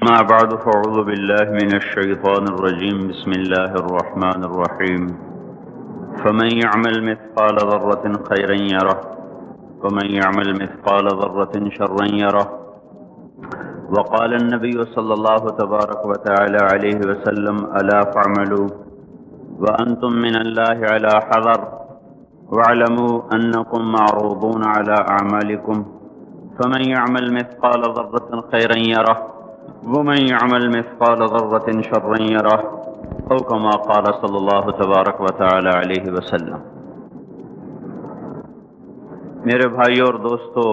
ما بعد فأعوذ بالله من الشيطان الرجيم بسم الله الرحمن الرحيم فمن يعمل مثقال ذرة خيرا يره ومن يعمل مثقال ذرة شرا يره وقال النبي صلى الله تبارك وتعالى عليه وسلم ألا فاعملوا وأنتم من الله على حذر واعلموا أنكم معروضون على أعمالكم فمن يعمل مثقال ذرة خيرا يره ومن يعمل مثقال ذرة شرا يره او كما قال صلی اللہ تبارک و تعالی علیہ وسلم۔ میرے بھائیو اور دوستو،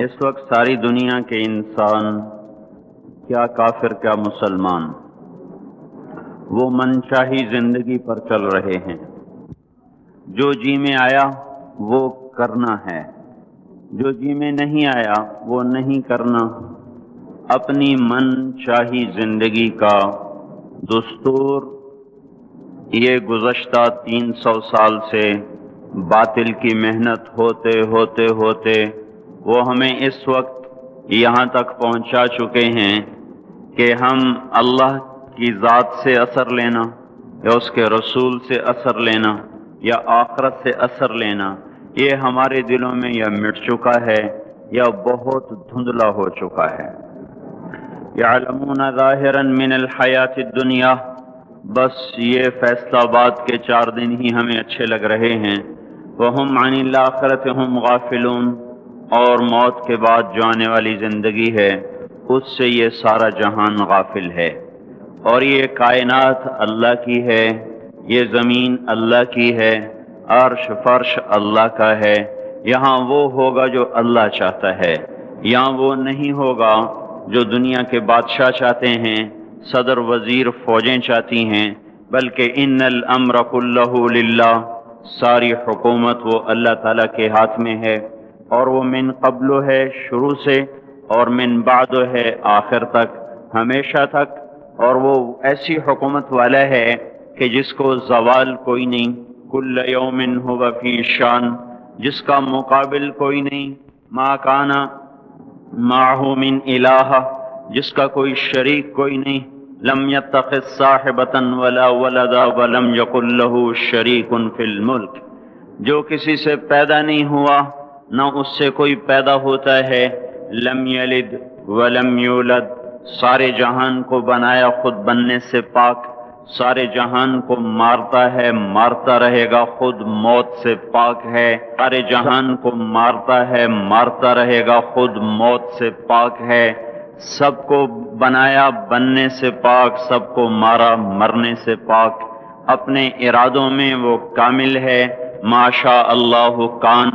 اس وقت ساری دنیا کے انسان، کیا کافر کیا مسلمان، وہ منشاہی زندگی پر چل رہے ہیں۔ جو جی میں آیا وہ کرنا ہے، جو جی میں نہیں آیا وہ نہیں کرنا۔ اپنی من چاہی زندگی کا دستور یہ گزشتہ 300 سال سے باطل کی محنت ہوتے ہوتے ہوتے وہ ہمیں اس وقت یہاں تک پہنچا چکے ہیں کہ ہم اللہ کی ذات سے اثر لینا یا اس کے رسول سے اثر لینا یا آخرت سے اثر لینا، یہ ہمارے دلوں میں یا مٹ چکا ہے یا بہت دھندلا ہو چکا ہے۔ یعلمون ظاہرا من الحیات الدنیا، بس یہ فیصلہ آباد کے 4 دن ہی ہمیں اچھے لگ رہے ہیں۔ وہم عن الآخرۃ ہم غافلون، اور موت کے بعد جو آنے والی زندگی ہے اس سے یہ سارا جہان غافل ہے۔ اور یہ کائنات اللہ کی ہے، یہ زمین اللہ کی ہے، عرش فرش اللہ کا ہے۔ یہاں وہ ہوگا جو اللہ چاہتا ہے، یہاں وہ نہیں ہوگا جو دنیا کے بادشاہ چاہتے ہیں، صدر وزیر فوجیں چاہتی ہیں، بلکہ ان الامر کلہ للہ، ساری حکومت وہ اللہ تعالیٰ کے ہاتھ میں ہے، اور وہ من قبل ہے شروع سے، اور من بعد ہے آخر تک، ہمیشہ تک۔ اور وہ ایسی حکومت والا ہے کہ جس کو زوال کوئی نہیں، کل یوم ہوا فی شان، جس کا مقابل کوئی نہیں، ما کان معہ من الہ، جس کا کوئی شریک کوئی نہیں، لم یتخذ صاحبۃ ولا ولدا ولم یکن لہ شریک فی الملک، جو کسی سے پیدا نہیں ہوا نہ اس سے کوئی پیدا ہوتا ہے، لم یلد ولم یولد، سارے جہان کو بنایا خود بننے سے پاک، سارے جہان کو مارتا ہے مارتا رہے گا، خود موت سے پاک ہے، سارے جہان کو مارتا ہے مارتا رہے گا، خود موت سے پاک ہے، سب کو بنایا بننے سے پاک، سب کو مارا مرنے سے پاک، اپنے ارادوں میں وہ کامل ہے، ما شاء اللہ کان،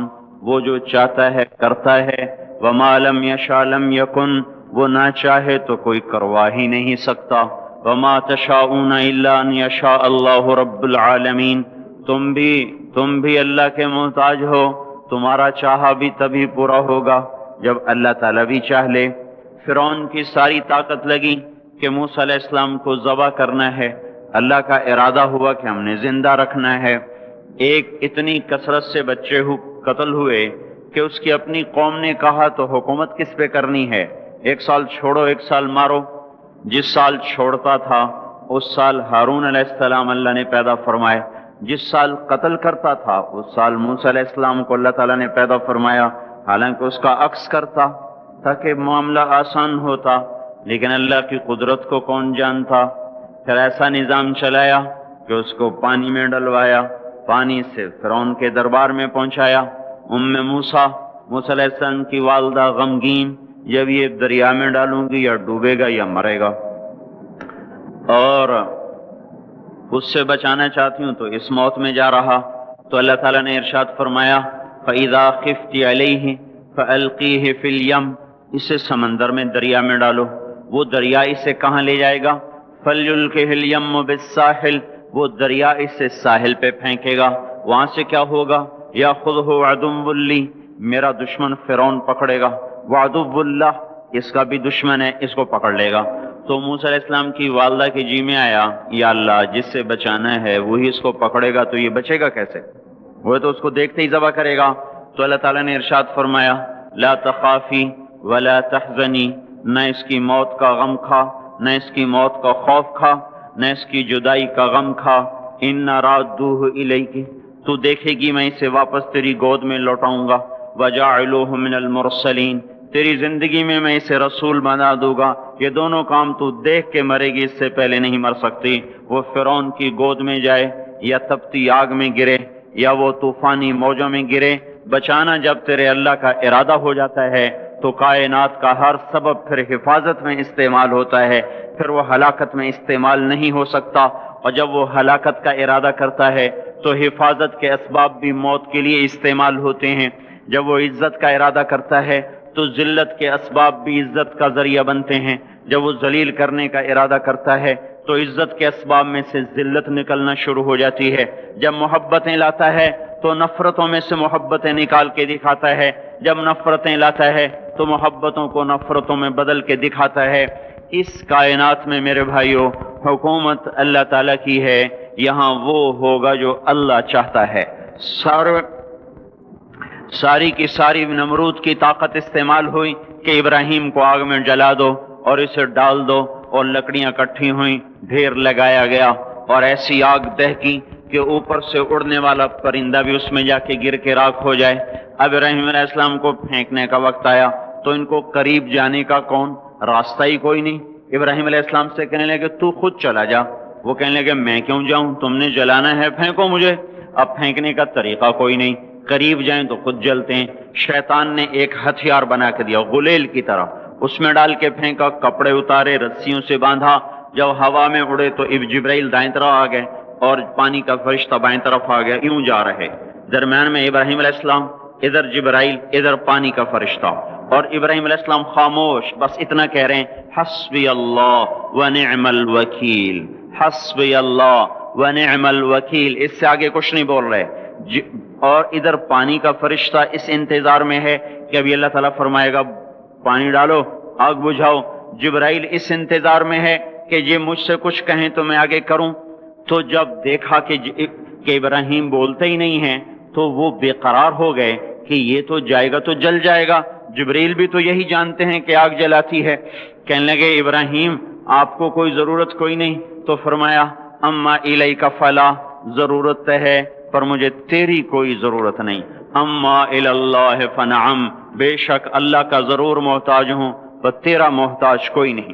وہ جو چاہتا ہے کرتا ہے، وما لم یشاء لم یکن، وہ نہ چاہے تو کوئی کروا ہی نہیں سکتا، وما تشاءون الا ان یشاء اللہ رب العالمین، تم بھی اللہ کے محتاج ہو، تمہارا چاہا بھی تبھی پورا ہوگا جب اللہ تعالیٰ بھی چاہ لے۔ فرعون کی ساری طاقت لگی کہ موسیٰ علیہ السلام کو ذبح کرنا ہے، اللہ کا ارادہ ہوا کہ ہم نے زندہ رکھنا ہے۔ ایک اتنی کثرت سے بچے قتل ہوئے کہ اس کی اپنی قوم نے کہا تو حکومت کس پہ کرنی ہے، 1 سال چھوڑو 1 سال مارو۔ جس سال چھوڑتا تھا اس سال ہارون علیہ السلام اللہ نے پیدا فرمائے، جس سال قتل کرتا تھا اس سال موسیٰ علیہ السلام کو اللہ تعالیٰ نے پیدا فرمایا، حالانکہ اس کا عکس کرتا تاکہ معاملہ آسان ہوتا، لیکن اللہ کی قدرت کو کون جانتا۔ پھر ایسا نظام چلایا کہ اس کو پانی میں ڈلوایا، پانی سے فرعون کے دربار میں پہنچایا۔ موسیٰ علیہ السلام کی والدہ غمگین، جب یہ دریا میں ڈالوں گی یا ڈوبے گا یا مرے گا، اور اس سے بچانا چاہتی ہوں تو اس موت میں جا رہا، تو اللہ تعالیٰ نے ارشاد فرمایا فَإِذَا خِفْتِ عَلَيْهِ فَأَلْقِيهِ فِي الْيَمِّ، اسے سمندر میں دریا میں ڈالو، وہ دریا اسے کہاں لے جائے گا، فَلْيُلْقِهِ الْيَمُّ بِالسَّاحِلِ، وہ دریا اسے ساحل پہ پھینکے گا، وہاں سے کیا ہوگا، یَأْخُذْهُ عَدُوٌّ لِّی، میرا دشمن فرعون پکڑے گا، وَعَدُوٌّ لَّهُ، اس کا بھی دشمن ہے، اس کو پکڑ لے گا۔ تو موسیٰ علیہ السلام کی والدہ کے جی میں آیا، یا اللہ جس سے بچانا ہے وہی اس کو پکڑے گا تو یہ بچے گا کیسے، وہ تو اس کو دیکھتے ہی ذبح کرے گا۔ تو اللہ تعالیٰ نے ارشاد فرمایا لا تخافی ولا تحزنی، نہ اس کی موت کا غم کھا، نہ اس کی موت کا خوف کھا، نہ اس کی جدائی کا غم کھا، انا رادوہ الیک، تو دیکھے گی میں اسے واپس تیری گود میں لوٹاؤں گا، وجاعلوہ من المرسلین، تیری زندگی میں میں اسے رسول بنا دوں گا۔ یہ دونوں کام تو دیکھ کے مرے گی، اس سے پہلے نہیں مر سکتی۔ وہ فرعون کی گود میں جائے یا تپتی آگ میں گرے یا وہ طوفانی موجوں میں گرے، بچانا جب تیرے اللہ کا ارادہ ہو جاتا ہے تو کائنات کا ہر سبب پھر حفاظت میں استعمال ہوتا ہے، پھر وہ ہلاکت میں استعمال نہیں ہو سکتا۔ اور جب وہ ہلاکت کا ارادہ کرتا ہے تو حفاظت کے اسباب بھی موت کے لیے استعمال ہوتے ہیں۔ جب وہ عزت کا ارادہ کرتا ہے تو ذلت کے اسباب بھی عزت کا ذریعہ بنتے ہیں۔ جب وہ ذلیل کرنے کا ارادہ کرتا ہے تو عزت کے اسباب میں سے ذلت نکلنا شروع ہو جاتی ہے۔ جب محبتیں لاتا ہے تو نفرتوں میں سے محبتیں نکال کے دکھاتا ہے، جب نفرتیں لاتا ہے تو محبتوں کو نفرتوں میں بدل کے دکھاتا ہے۔ اس کائنات میں میرے بھائیوں حکومت اللہ تعالیٰ کی ہے، یہاں وہ ہوگا جو اللہ چاہتا ہے۔ ساری کی ساری نمرود کی طاقت استعمال ہوئی کہ ابراہیم کو آگ میں جلا دو اور اسے ڈال دو، اور لکڑیاں کٹھی ہوئیں، ڈھیر لگایا گیا اور ایسی آگ دہکی کہ اوپر سے اڑنے والا پرندہ بھی اس میں جا کے گر کے راکھ ہو جائے۔ اب ابراہیم علیہ السلام کو پھینکنے کا وقت آیا تو ان کو قریب جانے کا کون راستہ ہی کوئی نہیں۔ ابراہیم علیہ السلام سے کہنے لگے تو خود چلا جا، وہ کہنے لگے میں کیوں جاؤں، تم نے جلانا ہے پھینکو مجھے۔ اب پھینکنے کا طریقہ کوئی نہیں، قریب جائیں تو خود جلتے ہیں۔ شیطان نے ایک ہتھیار بنا کے دیا غلیل کی طرح، اس میں ڈال کے پھینکا، کپڑے اتارے، رسیوں سے باندھا، جب ہوا میں اڑے تو جبرائیل دائیں طرف آ گئے اور پانی کا فرشتہ بائیں طرف آ گیا، یوں جا رہے، درمیان میں ابراہیم علیہ السلام، ادھر جبرائیل، ادھر پانی کا فرشتہ، اور ابراہیم علیہ السلام خاموش، بس اتنا کہہ رہے ہیں حسبی اللہ ونعم الوکیل، حسبی اللہ ونعم الوکیل، اس سے آگے کچھ نہیں بول رہے۔ اور ادھر پانی کا فرشتہ اس انتظار میں ہے کہ ابھی اللہ تعالیٰ فرمائے گا پانی ڈالو، آگ بجھاؤ۔ جبرائیل اس انتظار میں ہے کہ یہ مجھ سے کچھ کہیں تو میں آگے کروں۔ تو جب دیکھا کہ ابراہیم بولتے ہی نہیں ہیں تو وہ بے قرار ہو گئے کہ یہ تو جائے گا تو جل جائے گا، جبرائیل بھی تو یہی جانتے ہیں کہ آگ جلاتی ہے۔ کہنے لگے ابراہیم آپ کو کوئی ضرورت کوئی نہیں، تو فرمایا اما الیک فلا، ضرورت ہے پر مجھے تیری کوئی ضرورت نہیں، اما اللہ فنعم، بے شک اللہ کا ضرور محتاج ہوں پر تیرا محتاج کوئی نہیں۔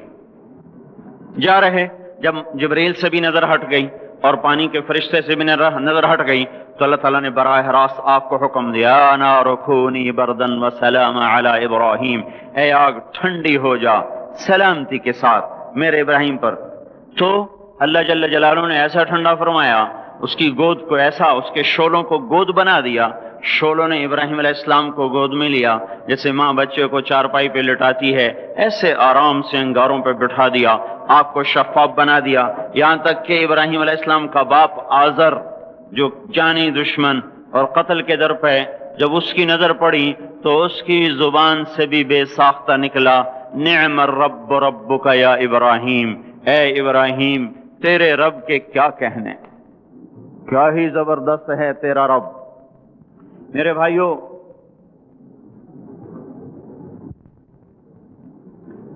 جا رہے، جب جبریل سے بھی نظر ہٹ گئی اور پانی کے فرشتے سے بھی نظر ہٹ گئی تو اللہ تعالیٰ نے براہ راست آگ کو حکم دیا نار کونی بردن وسلام علی ابراہیم، اے آگ ٹھنڈی ہو جا سلامتی کے ساتھ میرے ابراہیم پر۔ تو اللہ جل جلالہ نے ایسا ٹھنڈا فرمایا، اس کی گود کو ایسا، اس کے شولوں کو گود بنا دیا، شولوں نے ابراہیم علیہ السلام کو گود میں لیا، جیسے ماں بچے کو چارپائی پہ لٹاتی ہے، ایسے آرام سے انگاروں پہ بٹھا دیا، آگ کو شفاف بنا دیا، یہاں تک کہ ابراہیم علیہ السلام کا باپ آزر جو جانی دشمن اور قتل کے در پہ، جب اس کی نظر پڑی تو اس کی زبان سے بھی بے ساختہ نکلا نعم الرب ربک یا ابراہیم، اے ابراہیم تیرے رب کے کیا کہنے، کیا ہی زبردست ہے تیرا رب۔ میرے بھائیوں،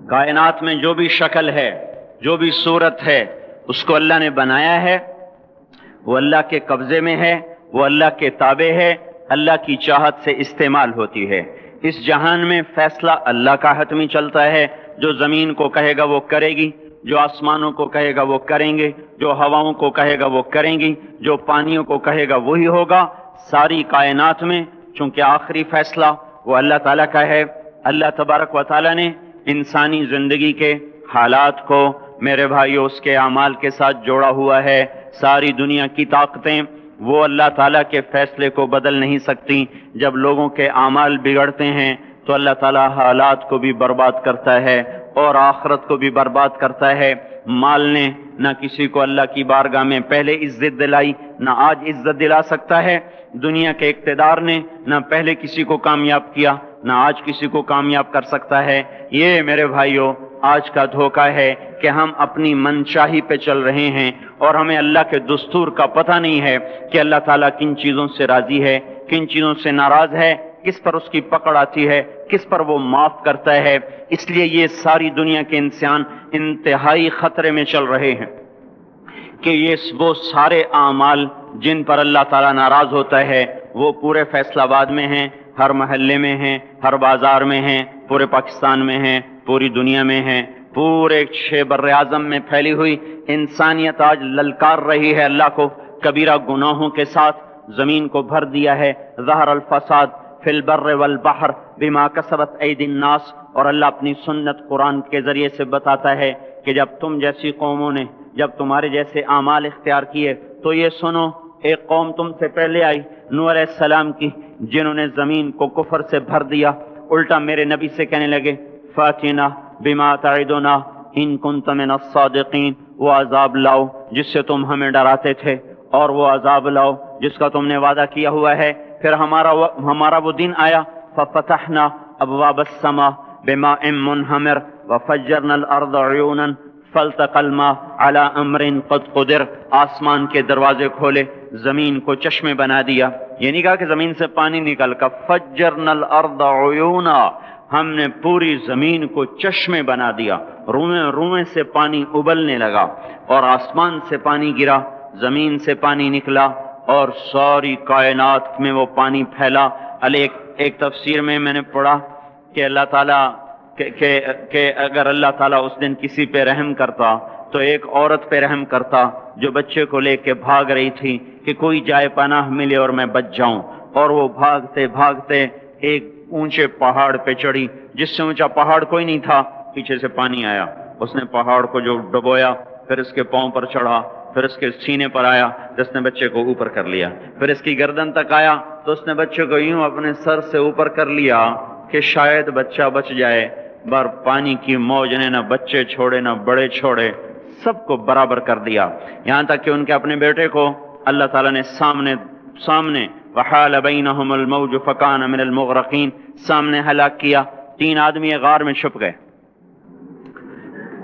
کائنات میں جو بھی شکل ہے، جو بھی صورت ہے، اس کو اللہ نے بنایا ہے، وہ اللہ کے قبضے میں ہے، وہ اللہ کے تابع ہے، اللہ کی چاہت سے استعمال ہوتی ہے۔ اس جہان میں فیصلہ اللہ کا حتمی چلتا ہے، جو زمین کو کہے گا وہ کرے گی، جو آسمانوں کو کہے گا وہ کریں گے، جو ہواؤں کو کہے گا وہ کریں گی، جو پانیوں کو کہے گا وہی ہوگا۔ ساری کائنات میں چونکہ آخری فیصلہ وہ اللہ تعالیٰ کا ہے، اللہ تبارک و تعالیٰ نے انسانی زندگی کے حالات کو میرے بھائیو اس کے اعمال کے ساتھ جوڑا ہوا ہے۔ ساری دنیا کی طاقتیں وہ اللہ تعالیٰ کے فیصلے کو بدل نہیں سکتی۔ جب لوگوں کے اعمال بگڑتے ہیں تو اللہ تعالیٰ حالات کو بھی برباد کرتا ہے اور آخرت کو بھی برباد کرتا ہے۔ مال نے نہ کسی کو اللہ کی بارگاہ میں پہلے عزت دلائی، نہ آج عزت دلا سکتا ہے۔ دنیا کے اقتدار نے نہ پہلے کسی کو کامیاب کیا، نہ آج کسی کو کامیاب کر سکتا ہے۔ یہ میرے بھائیوں آج کا دھوکہ ہے کہ ہم اپنی منشاہی پہ چل رہے ہیں اور ہمیں اللہ کے دستور کا پتہ نہیں ہے کہ اللہ تعالیٰ کن چیزوں سے راضی ہے، کن چیزوں سے ناراض ہے، کس پر اس کی پکڑ آتی ہے، کس پر وہ معاف کرتا ہے۔ اس لیے یہ ساری دنیا کے انسان انتہائی خطرے میں چل رہے ہیں کہ یہ وہ سارے اعمال جن پر اللہ تعالیٰ ناراض ہوتا ہے وہ پورے فیصل آباد میں ہیں، ہر محلے میں ہیں، ہر بازار میں ہیں، پورے پاکستان میں ہیں، پوری دنیا میں ہیں، پورے بر اعظم میں پھیلی ہوئی انسانیت آج للکار رہی ہے اللہ کو کبیرہ گناہوں کے ساتھ۔ زمین کو بھر دیا ہے ظہر الفساد فی البر والبحر بما کسبت ایدی الناس، اور اللہ اپنی سنت قرآن کے ذریعے سے بتاتا ہے کہ جب تم جیسی قوموں نے جب تمہارے جیسے اعمال اختیار کیے تو یہ سنو، ایک قوم تم سے پہلے آئی نوح علیہ السلام کی، جنہوں نے زمین کو کفر سے بھر دیا، الٹا میرے نبی سے کہنے لگے فاتنا بما تعدنا ان کنت من الصادقین، وہ عذاب لاؤ جس سے تم ہمیں ڈراتے تھے، اور وہ عذاب لاؤ جس کا تم نے وعدہ کیا ہوا ہے۔ پھر ہمارا وہ دن آیا ففتحنا ابواب السماء بماء منہمر وفجرنا الارض عیونا فالتقى الماء على امر قد قدر، آسمان کے دروازے کھولے، زمین کو چشمے بنا دیا۔ یہ نہیں کہا کہ زمین سے پانی نکل کر، فجرنا الارض عیونا، ہم نے پوری زمین کو چشمے بنا دیا، روئیں روئیں سے پانی ابلنے لگا، اور آسمان سے پانی گرا، زمین سے پانی نکلا، اور ساری کائنات میں وہ پانی پھیلا۔ ایک تفسیر میں نے پڑھا کہ اللہ تعالیٰ کہ اگر اللہ تعالیٰ اس دن کسی پہ رحم کرتا تو ایک عورت پہ رحم کرتا جو بچے کو لے کے بھاگ رہی تھی کہ کوئی جائے پناہ ملے اور میں بچ جاؤں، اور وہ بھاگتے بھاگتے ایک اونچے پہاڑ پہ چڑھی، جس سے اونچا پہاڑ کوئی نہیں تھا، پیچھے سے پانی آیا، اس نے پہاڑ کو جو ڈبویا، پھر اس کے پاؤں پر چڑھا، پھر اس کے سینے پر آیا، جس نے بچے کو اوپر کر لیا، پھر اس کی گردن تک آیا تو اس نے بچے کو یوں اپنے سر سے اوپر کر لیا کہ شاید بچہ بچ جائے، بار پانی کی موج نے نہ بچے چھوڑے نہ بڑے چھوڑے، سب کو برابر کر دیا، یہاں تک کہ ان کے اپنے بیٹے کو اللہ تعالیٰ نے سامنے وحال بینہم الموج فکان من المغرقین، سامنے ہلاک کیا۔ 3 آدمی غار میں چھپ گئے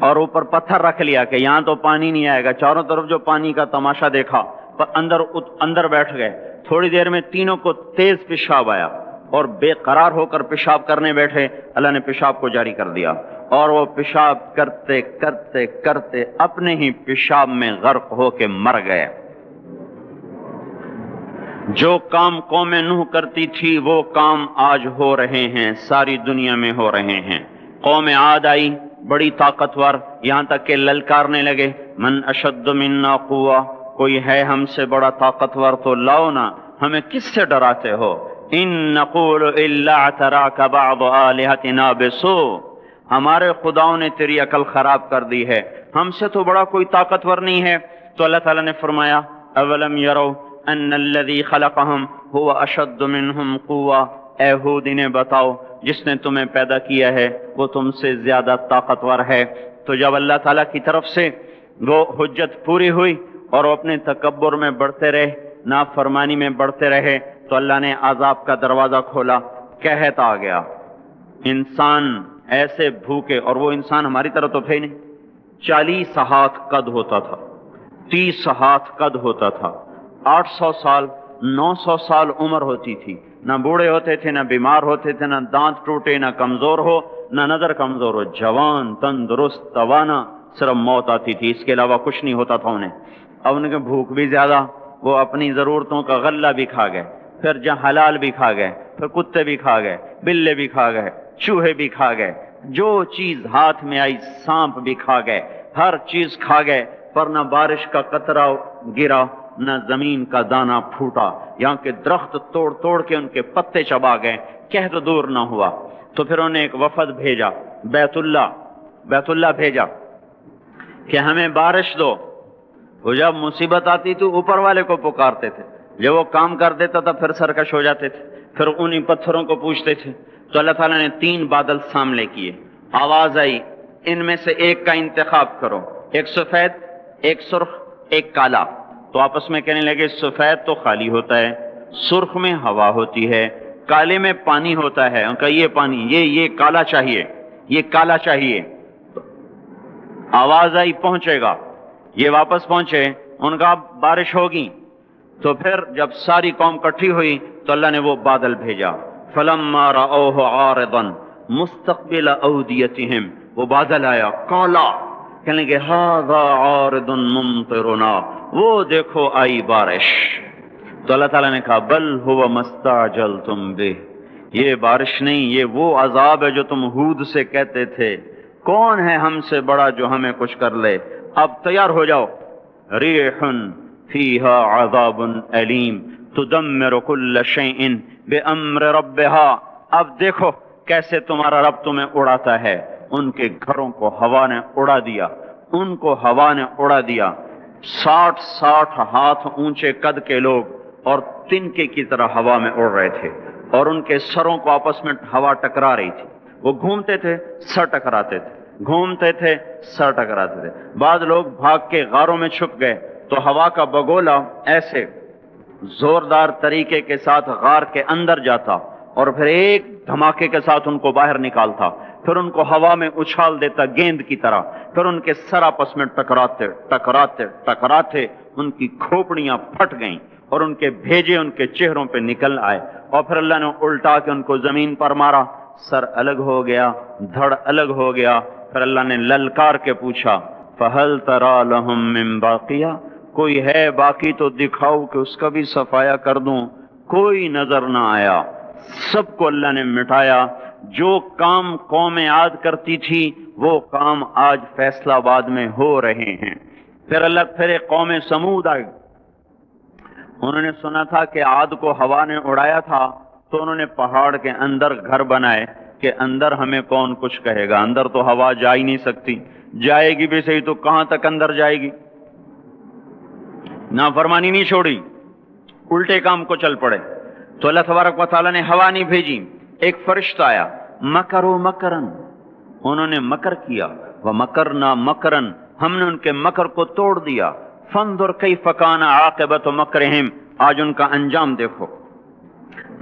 اور اوپر پتھر رکھ لیا کہ یہاں تو پانی نہیں آئے گا، چاروں طرف جو پانی کا تماشا دیکھا، پر اندر بیٹھ گئے۔ تھوڑی دیر میں تینوں کو تیز پیشاب آیا اور بے قرار ہو کر پیشاب کرنے بیٹھے، اللہ نے پیشاب کو جاری کر دیا، اور وہ پیشاب کرتے کرتے کرتے اپنے ہی پیشاب میں غرق ہو کے مر گئے۔ جو کام قوم نوح کرتی تھی وہ کام آج ہو رہے ہیں، ساری دنیا میں ہو رہے ہیں۔ قوم عاد آئی، بڑی طاقتور، یہاں تک کہ للکارنے لگے من اشد منا قوہ، کوئی ہے ہم سے بڑا طاقتور تو لاؤ نا، ہمیں کس سے ڈراتے ہو؟ ان نقول الا اعتراک بعض آلہتنا بسوء، ہمارے خداؤں نے تیری عقل خراب کر دی ہے، ہم سے تو بڑا کوئی طاقتور نہیں ہے۔ تو اللہ تعالیٰ نے فرمایا اولم یروا ان الذی خلقہم هو اشد منہم قوہ، اے ہود انہیں بتاؤ جس نے تمہیں پیدا کیا ہے وہ تم سے زیادہ طاقتور ہے۔ تو جب اللہ تعالیٰ کی طرف سے وہ حجت پوری ہوئی اور وہ اپنے تکبر میں بڑھتے رہے، نافرمانی میں بڑھتے رہے، تو اللہ نے عذاب کا دروازہ کھولا، قحط آ گیا، انسان ایسے بھوکے، اور وہ انسان ہماری طرح تو تھے نہیں، 40 ہاتھ قد ہوتا تھا، 30 ہاتھ قد ہوتا تھا، 800 سال 900 سال عمر ہوتی تھی، نہ بوڑھے ہوتے تھے، نہ بیمار ہوتے تھے، نہ دانت ٹوٹے، نہ کمزور ہو، نہ نظر کمزور ہو، جوان تندرست توانا، صرف موت آتی تھی، اس کے علاوہ کچھ نہیں ہوتا تھا انہیں۔ اب ان کے بھوک بھی زیادہ، وہ اپنی ضرورتوں کا غلہ بھی کھا گئے، پھر جہاں حلال بھی کھا گئے، پھر کتے بھی کھا گئے، بلے بھی کھا گئے، چوہے بھی کھا گئے، جو چیز ہاتھ میں آئی، سانپ بھی کھا گئے، ہر چیز کھا گئے، پر نہ بارش کا قطرہ گرا، نہ زمین کا دانہ پھوٹا، یہاں کے درخت توڑ توڑ کے ان کے پتے چبا گئے، قحط دور نہ ہوا۔ تو پھر انہیں ایک وفد بھیجا، بیت اللہ بھیجا کہ ہمیں بارش دو۔ وہ جب مصیبت آتی تو اوپر والے کو پکارتے تھے، جب وہ کام کر دیتا تھا پھر سرکش ہو جاتے تھے، پھر انہی پتھروں کو پوچھتے تھے۔ تو اللہ تعالیٰ نے 3 بادل سامنے کیے، آواز آئی ان میں سے ایک کا انتخاب کرو، ایک سفید، ایک سرخ، ایک کالا۔ تو آپس میں کہنے لگے سفید تو خالی ہوتا ہے، سرخ میں ہوا ہوتی ہے، کالے میں پانی ہوتا ہے، ان کا یہ پانی، یہ کالا چاہیے، یہ کالا چاہیے۔ آواز آئی پہنچے گا، یہ واپس پہنچے، ان کا بارش ہوگی۔ تو پھر جب ساری قوم کٹھی ہوئی تو اللہ نے وہ بادل بھیجا، فلما رأوه عارضا مستقبل اودیتہم، وہ بادل آیا کالا، کہنے لگے ھذا عارض ممطرنا، وہ دیکھو آئی بارش۔ تو اللہ تعالیٰ نے کہا بل هو ما استعجلتم بہ، یہ بارش نہیں، یہ وہ عذاب ہے جو تم ہود سے کہتے تھے، کون ہے ہم سے بڑا جو ہمیں کچھ کر لے، اب تیار ہو جاؤ۔ ریح فیہا عذاب علیم تدمر کل شیء بامر ربہا، اب دیکھو کیسے تمہارا رب تمہیں اڑاتا ہے۔ ان کے گھروں کو ہوا نے اڑا دیا، ان کو ہوا نے اڑا دیا۔ 60 ہاتھ اونچے قد کے لوگ اور تنکے کی طرح ہوا میں اڑ رہے تھے، اور ان کے سروں کو آپس میں ہوا ٹکرا رہی تھی، وہ گھومتے تھے سر ٹکراتے تھے، گھومتے تھے سر ٹکراتے تھے۔ بعض لوگ بھاگ کے غاروں میں چھپ گئے تو ہوا کا بگولا ایسے زوردار طریقے کے ساتھ غار کے اندر جاتا اور پھر ایک دھماکے کے ساتھ ان کو باہر نکالتا، پھر ان کو ہوا میں اچھال دیتا گیند کی طرح، پھر ان کے سر آپس میں ٹکراتے ٹکراتے ٹکراتے ان کی کھوپڑیاں پھٹ گئیں اور ان کے بھیجے ان کے چہروں پہ نکل آئے، اور پھر اللہ نے الٹا کے ان کو زمین پر مارا، سر الگ ہو گیا، دھڑ الگ ہو گیا۔ پھر اللہ نے للکار کے پوچھا فَهَلْ تَرَى لَهُم مِّن بَاقِيَةٍ، کوئی ہے باقی تو دکھاؤ کہ اس کا بھی صفایا کر دوں۔ کوئی نظر نہ آیا، سب کو اللہ نے مٹایا۔ جو کام قوم عاد کرتی تھی وہ کام آج فیصلہ آباد میں ہو رہے ہیں۔ پھر ایک قوم سمود آئی، انہوں نے سنا تھا کہ عاد کو ہوا نے اڑایا تھا، تو انہوں نے پہاڑ کے اندر گھر بنائے کہ اندر ہمیں کون کچھ کہے گا، اندر تو ہوا جا ہی نہیں سکتی، جائے گی بھی صحیح تو کہاں تک اندر جائے گی۔ نافرمانی نہیں چھوڑی، الٹے کام کو چل پڑے۔ تو اللہ تبارک و تعالیٰ نے ہوا نہیں بھیجی، ایک فرشتہ آیا، مکروا مکرن، انہوں نے مکر کیا، ومکرنا مکرن، ہم نے ان کے مکر کو توڑ دیا۔ فانظر کیف کان عاقبۃ مکرہم، آج ان کا انجام دیکھو۔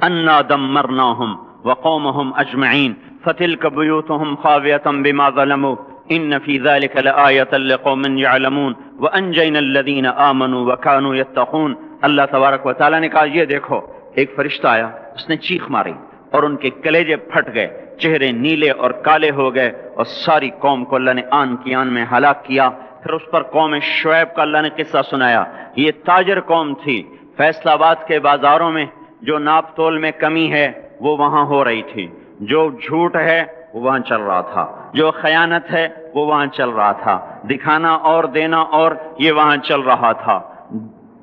انا دمرناہم وقومہم اجمعین فتلک بیوتہم خاویۃ بما ظلموا ان فی ذلک لآیۃ لقوم یعلمون وانجینا الذین آمنوا وکانوا یتقون۔ اللہ تبارک و تعالیٰ نے کہا یہ دیکھو، ایک فرشتہ آیا، اس نے چیخ ماری اور ان کے کلیجے پھٹ گئے، چہرے نیلے اور کالے ہو گئے، اور ساری قوم کو اللہ نے آن کی آن میں ہلاک کیا۔ پھر اس پر قوم شعیب کا اللہ نے قصہ سنایا۔ یہ تاجر قوم تھی، فیصل آباد کے بازاروں میں جو ناپ تول میں کمی ہے وہ وہاں ہو رہی تھی، جو جھوٹ ہے وہ وہاں چل رہا تھا، جو خیانت ہے وہ وہاں چل رہا تھا، دکھانا اور دینا اور یہ وہاں چل رہا تھا،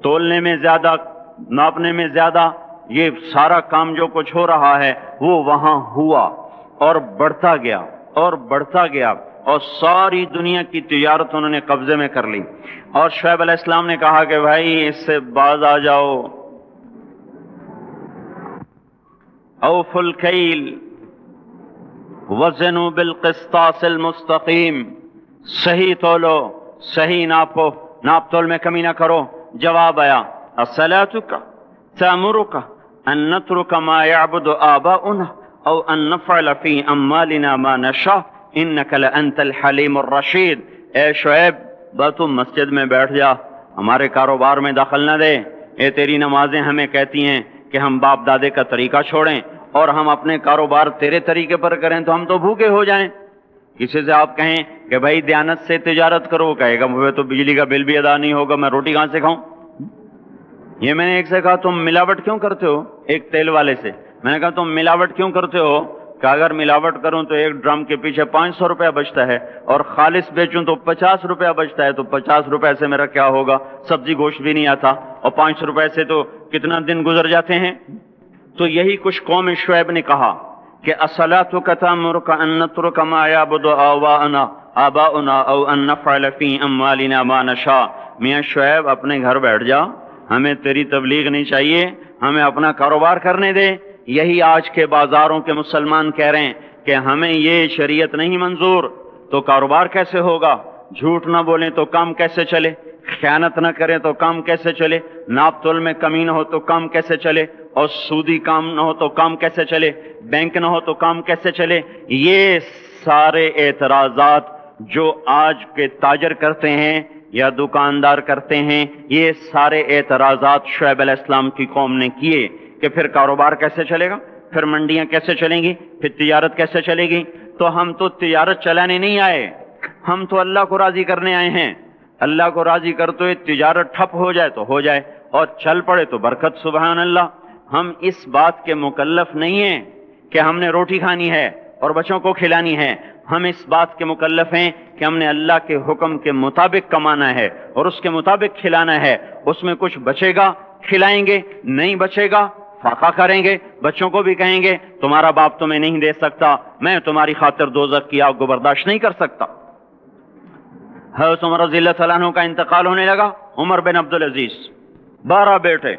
تولنے میں زیادہ، ناپنے میں زیادہ، یہ سارا کام جو کچھ ہو رہا ہے وہ وہاں ہوا اور بڑھتا گیا اور بڑھتا گیا، اور ساری دنیا کی تجارت انہوں نے قبضے میں کر لی۔ اور شعیب علیہ السلام نے کہا کہ بھائی اس سے باز آ جاؤ، اوفوا الکیل وزنوا بالقسطاس المستقیم، صحیح تولو، صحیح ناپو، ناپ تول میں کمی نہ کرو۔ جواب آیا اصلاتک تأمرک ان نترک ما یعبد آباؤنا او ان نفعل فی اموالنا ما نشاء انک لانت الحلیم الرشید۔ اے شعیب بس تم مسجد میں بیٹھ جا، ہمارے کاروبار میں دخل نہ دے۔ اے تیری نمازیں ہمیں کہتی ہیں کہ ہم باپ دادے کا طریقہ چھوڑیں اور ہم اپنے کاروبار تیرے طریقے پر کریں تو ہم تو بھوکے ہو جائیں۔ کسی سے آپ کہیں کہ بھائی دیانت سے تجارت کرو، کہے گا مجھے تو بجلی کا بل بھی ادا نہیں ہوگا، میں روٹی کہاں سے کھاؤں۔ یہ میں نے ایک سے کہا تم ملاوٹ کیوں کرتے ہو، ایک تیل والے سے میں نے کہا تم ملاوٹ کیوں کرتے ہو، کہ اگر ملاوٹ کروں تو ایک ڈرم کے پیچھے 500 روپیہ بچتا ہے، اور خالص بیچوں تو 50 روپیہ بچتا ہے، تو 50 روپے سے میرا کیا ہوگا، سبزی گوشت بھی نہیں آتا، اور 500 روپے سے تو کتنا دن گزر جاتے ہیں۔ تو یہی کچھ قوم شعیب نے کہا کہ اصلاتک تأمرک ان نترک ما یعبد آباؤنا او ان نفعل فی اموالنا ما نشاء۔ میاں شعیب اپنے گھر بیٹھ جا، ہمیں تیری تبلیغ نہیں چاہیے، ہمیں اپنا کاروبار کرنے دے۔ یہی آج کے بازاروں کے مسلمان کہہ رہے ہیں کہ ہمیں یہ شریعت نہیں منظور، تو کاروبار کیسے ہوگا، جھوٹ نہ بولیں تو کام کیسے چلے، خیانت نہ کریں تو کام کیسے چلے، ناپ تول میں کمی نہ ہو تو کام کیسے چلے، اور سودی کام نہ ہو تو کام کیسے چلے، بینک نہ ہو تو کام کیسے چلے۔ یہ سارے اعتراضات جو آج کے تاجر کرتے ہیں یا دکاندار کرتے ہیں، یہ سارے اعتراضات شعیب علیہ السلام کی قوم نے کیے کہ پھر کاروبار کیسے چلے گا، پھر منڈیاں کیسے چلیں گی، پھر تجارت کیسے چلے گی؟ تو ہم تو تجارت چلانے نہیں آئے، ہم تو اللہ کو راضی کرنے آئے ہیں۔ اللہ کو راضی کرتے ہوئے تجارت ٹھپ ہو جائے تو ہو جائے، اور چل پڑے تو برکت، سبحان اللہ۔ ہم اس بات کے مکلف نہیں ہیں کہ ہم نے روٹی کھانی ہے اور بچوں کو کھلانی ہے، ہم اس بات کے مکلف ہیں کہ ہم نے اللہ کے حکم کے مطابق کمانا ہے اور اس کے مطابق کھلانا ہے۔ اس میں کچھ بچے گا کھلائیں گے، نہیں بچے گا فاقہ کریں گے، بچوں کو بھی کہیں گے تمہارا باپ تمہیں نہیں دے سکتا، میں تمہاری خاطر دوزخ کی آگ کو برداشت نہیں کر سکتا۔ حضرت عمر رضی اللہ تعالیٰ عنہ کا انتقال ہونے لگا۔ عمر بن عبدالعزیز 12 بیٹے،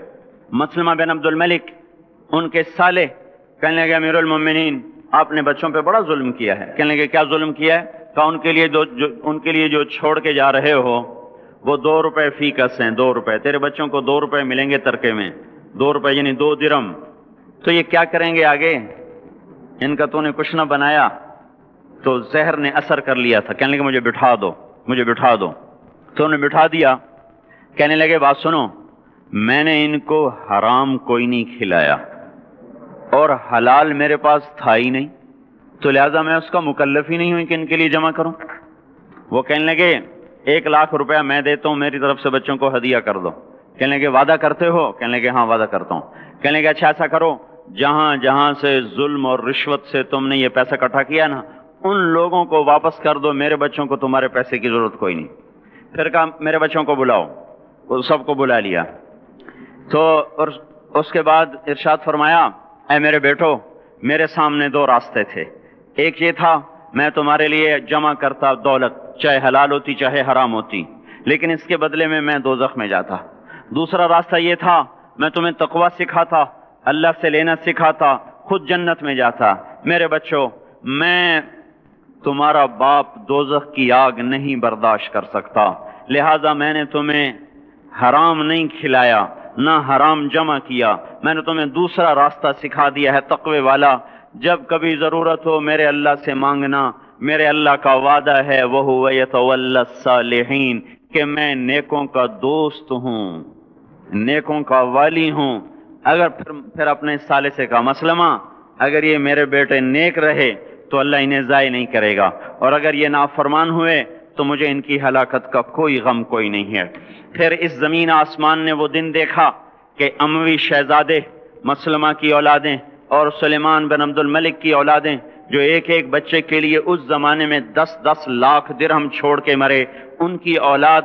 مسلمہ بن عبد الملک ان کے سالے، کہنے لگے امیر المومنین آپ نے بچوں پہ بڑا ظلم کیا ہے۔ کہنے لگے کیا ظلم کیا ہے؟ کہا ان کے لیے جو چھوڑ کے جا رہے ہو وہ 2 روپے فی کس ہیں، 2 روپے، تیرے بچوں کو 2 روپے ملیں گے ترکے میں، 2 روپے یعنی 2 درم، تو یہ کیا کریں گے آگے؟ ان کا تو نے کچھ نہ بنایا۔ تو زہر نے اثر کر لیا تھا، کہنے لگے مجھے بٹھا دو، مجھے بٹھا دو، تو انہیں بٹھا دیا۔ کہنے لگے بات سنو، میں نے ان کو حرام کوئی نہیں کھلایا اور حلال میرے پاس تھا ہی نہیں، تو لہذا میں اس کا مکلف ہی نہیں ہوں کہ ان کے لیے جمع کروں۔ وہ کہنے لگے 1 لاکھ روپیہ میں دیتا ہوں، میری طرف سے بچوں کو ہدیہ کر دو۔ کہنے لگے وعدہ کرتے ہو؟ کہنے لگے ہاں وعدہ کرتا ہوں۔ کہنے لگے اچھا ایسا کرو، جہاں جہاں سے ظلم اور رشوت سے تم نے یہ پیسہ اکٹھا کیا نا، ان لوگوں کو واپس کر دو، میرے بچوں کو تمہارے پیسے کی ضرورت کوئی نہیں۔ پھر کہا میرے بچوں کو بلاؤ، وہ سب کو بلا لیا۔ تو اس کے بعد ارشاد فرمایا اے میرے بیٹو، میرے سامنے 2 راستے تھے، ایک یہ تھا میں تمہارے لیے جمع کرتا دولت، چاہے حلال ہوتی چاہے حرام ہوتی، لیکن اس کے بدلے میں دوزخ میں جاتا۔ دوسرا راستہ یہ تھا میں تمہیں تقوی سکھاتا، اللہ سے لینا سکھاتا، خود جنت میں جاتا۔ میرے بچوں، میں تمہارا باپ دوزخ کی آگ نہیں برداشت کر سکتا، لہذا میں نے تمہیں حرام نہیں کھلایا، نہ حرام جمع کیا، میں نے تمہیں دوسرا راستہ سکھا دیا ہے تقوی والا۔ جب کبھی ضرورت ہو میرے اللہ سے مانگنا، میرے اللہ کا وعدہ ہے وَهُوَ يَتَوَلَّى الصَّالِحِينَ کہ میں نیکوں کا دوست ہوں، نیکوں کا والی ہوں۔ اگر پھر اپنے سالے سے کہا مسلمہ اگر یہ میرے بیٹے نیک رہے تو اللہ انہیں ضائع نہیں کرے گا، اور اگر یہ نافرمان ہوئے تو مجھے ان کی ہلاکت کا کوئی غم کوئی نہیں ہے۔ پھر اس زمین آسمان نے وہ دن دیکھا کہ اموی شہزادے مسلمہ کی اولادیں اور سلیمان بن عبد الملک کی اولادیں، جو ایک ایک بچے کے لیے اس زمانے میں 10-10 لاکھ درہم چھوڑ کے مرے، ان کی اولاد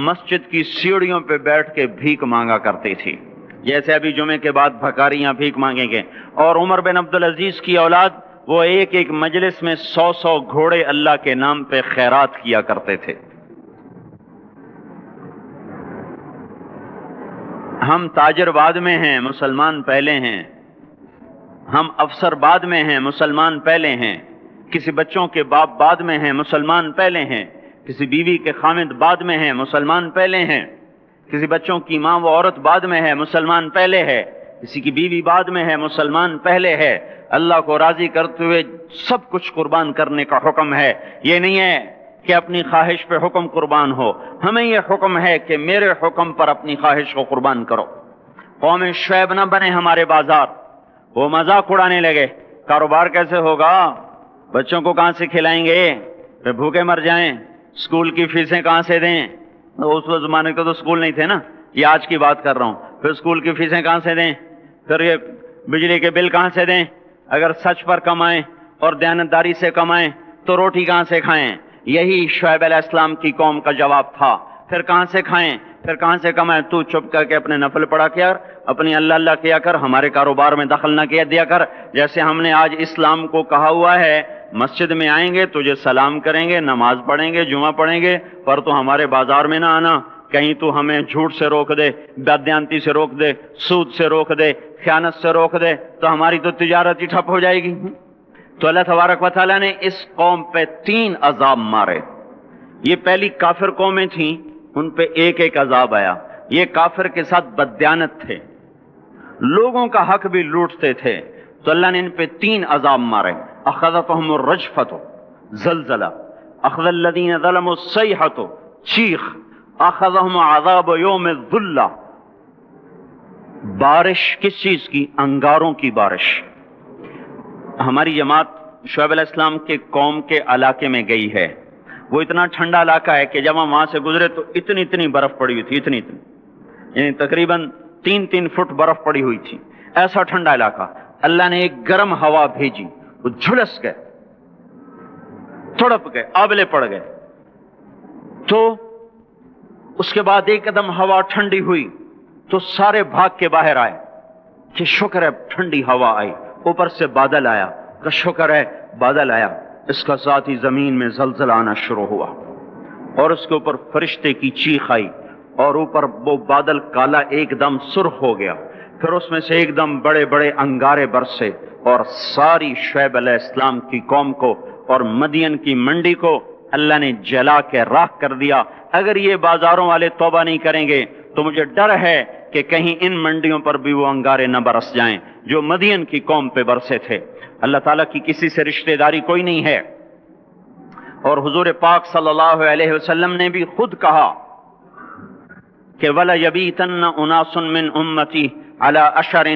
مسجد کی سیڑھیوں پہ بیٹھ کے بھیک مانگا کرتی تھی، جیسے ابھی جمعے کے بعد بھکاریاں بھیک مانگیں گے۔ اور عمر بن عبدالعزیز کی اولاد وہ ایک ایک مجلس میں 100 گھوڑے اللہ کے نام پہ خیرات کیا کرتے تھے۔ ہم تاجر بعد میں ہیں، مسلمان پہلے ہیں، ہم افسر بعد میں ہیں، مسلمان پہلے ہیں، کسی بچوں کے باپ بعد میں ہیں، مسلمان پہلے ہیں، کسی بیوی کے خامد بعد میں ہیں، مسلمان پہلے ہیں، کسی بچوں کی ماں و عورت بعد میں ہے، مسلمان پہلے ہے، کسی کی بیوی بعد میں ہے، مسلمان پہلے ہے۔ اللہ کو راضی کرتے ہوئے سب کچھ قربان کرنے کا حکم ہے، یہ نہیں ہے کہ اپنی خواہش پہ حکم قربان ہو، ہمیں یہ حکم ہے کہ میرے حکم پر اپنی خواہش کو قربان کرو۔ قوم شعیب نہ بنے ہمارے بازار، وہ مذاق اڑانے لگے، کاروبار کیسے ہوگا، بچوں کو کہاں سے کھلائیں گے، پھر بھوکے مر جائیں، اسکول کی فیسیں کہاں سے دیں، اس زمانے کے تو اسکول نہیں تھے نا، یہ آج کی بات کر رہا ہوں، پھر اسکول کی فیسیں کہاں سے دیں، پھر یہ بجلی کے بل کہاں سے دیں، اگر سچ پر کمائیں اور دیانتداری سے کمائیں تو روٹی کہاں سے کھائیں؟ یہی شعیب علیہ السلام کی قوم کا جواب تھا۔ پھر کہاں سے کھائیں، پھر کہاں سے کمائیں؟ تو چپ کر کے اپنے نفل پڑھا کیا، اپنی اللہ اللہ کیا کر، ہمارے کاروبار میں دخل نہ کیا دیا کر۔ جیسے ہم نے آج اسلام کو کہا ہوا ہے مسجد میں آئیں گے تجھے سلام کریں گے، نماز پڑھیں گے، جمعہ پڑھیں گے، پر تو ہمارے بازار میں نہ آنا، کہیں تو ہمیں جھوٹ سے روک دے، بددیانتی سے روک دے، سود سے روک دے، خیانت سے روک دے، تو ہماری تو تجارت ہی ٹھپ ہو جائے گی۔ تو اللہ تبارک و تعالیٰ نے اس قوم پہ 3 عذاب مارے۔ یہ پہلی کافر قومیں تھیں، ان پہ ایک ایک عذاب آیا۔ یہ کافر کے ساتھ بددیانت تھے، لوگوں کا حق بھی لوٹتے تھے، تو اللہ نے ان پہ 3 عذاب مارے۔ اخذتهم الرجفۃ زلزلہ، اخذ الذین ظلموا الصیحۃ چیخ، اخذهم عذاب یوم الذلہ، بارش کس چیز کی؟ انگاروں کی بارش، ہماری جماعت شعیب علیہ السلام کے قوم کے علاقے میں گئی ہے. وہ اتنا ٹھنڈا علاقہ ہے کہ جب ہم وہاں سے گزرے تو اتنی برف پڑی ہوئی تھی, اتنی یعنی تقریباً 3 فٹ برف پڑی ہوئی تھی. ایسا ٹھنڈا علاقہ. اللہ نے ایک گرم ہوا بھیجی, وہ جھلس گئے, تڑپ گئے, آبلے پڑ گئے. تو اس کے بعد ایک قدم ہوا ٹھنڈی ہوئی تو سارے بھاگ کے باہر آئے کہ شکر ہے ٹھنڈی ہوا آئی. اوپر سے بادل آیا کہ شکر ہے بادل آیا. اس کا ساتھ ہی زمین میں زلزلہ آنا شروع ہوا اور اس کے اوپر فرشتے کی چیخ آئی اور اوپر وہ بادل کالا ایک دم سرخ ہو گیا. پھر اس میں سے ایک دم بڑے بڑے انگارے برسے اور ساری شعیب علیہ السلام کی قوم کو اور مدین کی منڈی کو اللہ نے جلا کے راکھ کر دیا. اگر یہ بازاروں والے توبہ نہیں کریں گے تو مجھے ڈر ہے کہ کہیں ان منڈیوں پر بھی وہ انگارے نہ برس جائیں جو مدین کی قوم پہ برسے تھے. اللہ تعالیٰ کی کسی سے رشتہ داری کوئی نہیں ہے. اور حضور پاک صلی اللہ علیہ وسلم نے بھی خود کہا کہ وَلَا يَبِيتَنَّ أُنَاسٌ مِّنْ أُمَّتِي عَلَىٰ أَشَرٍ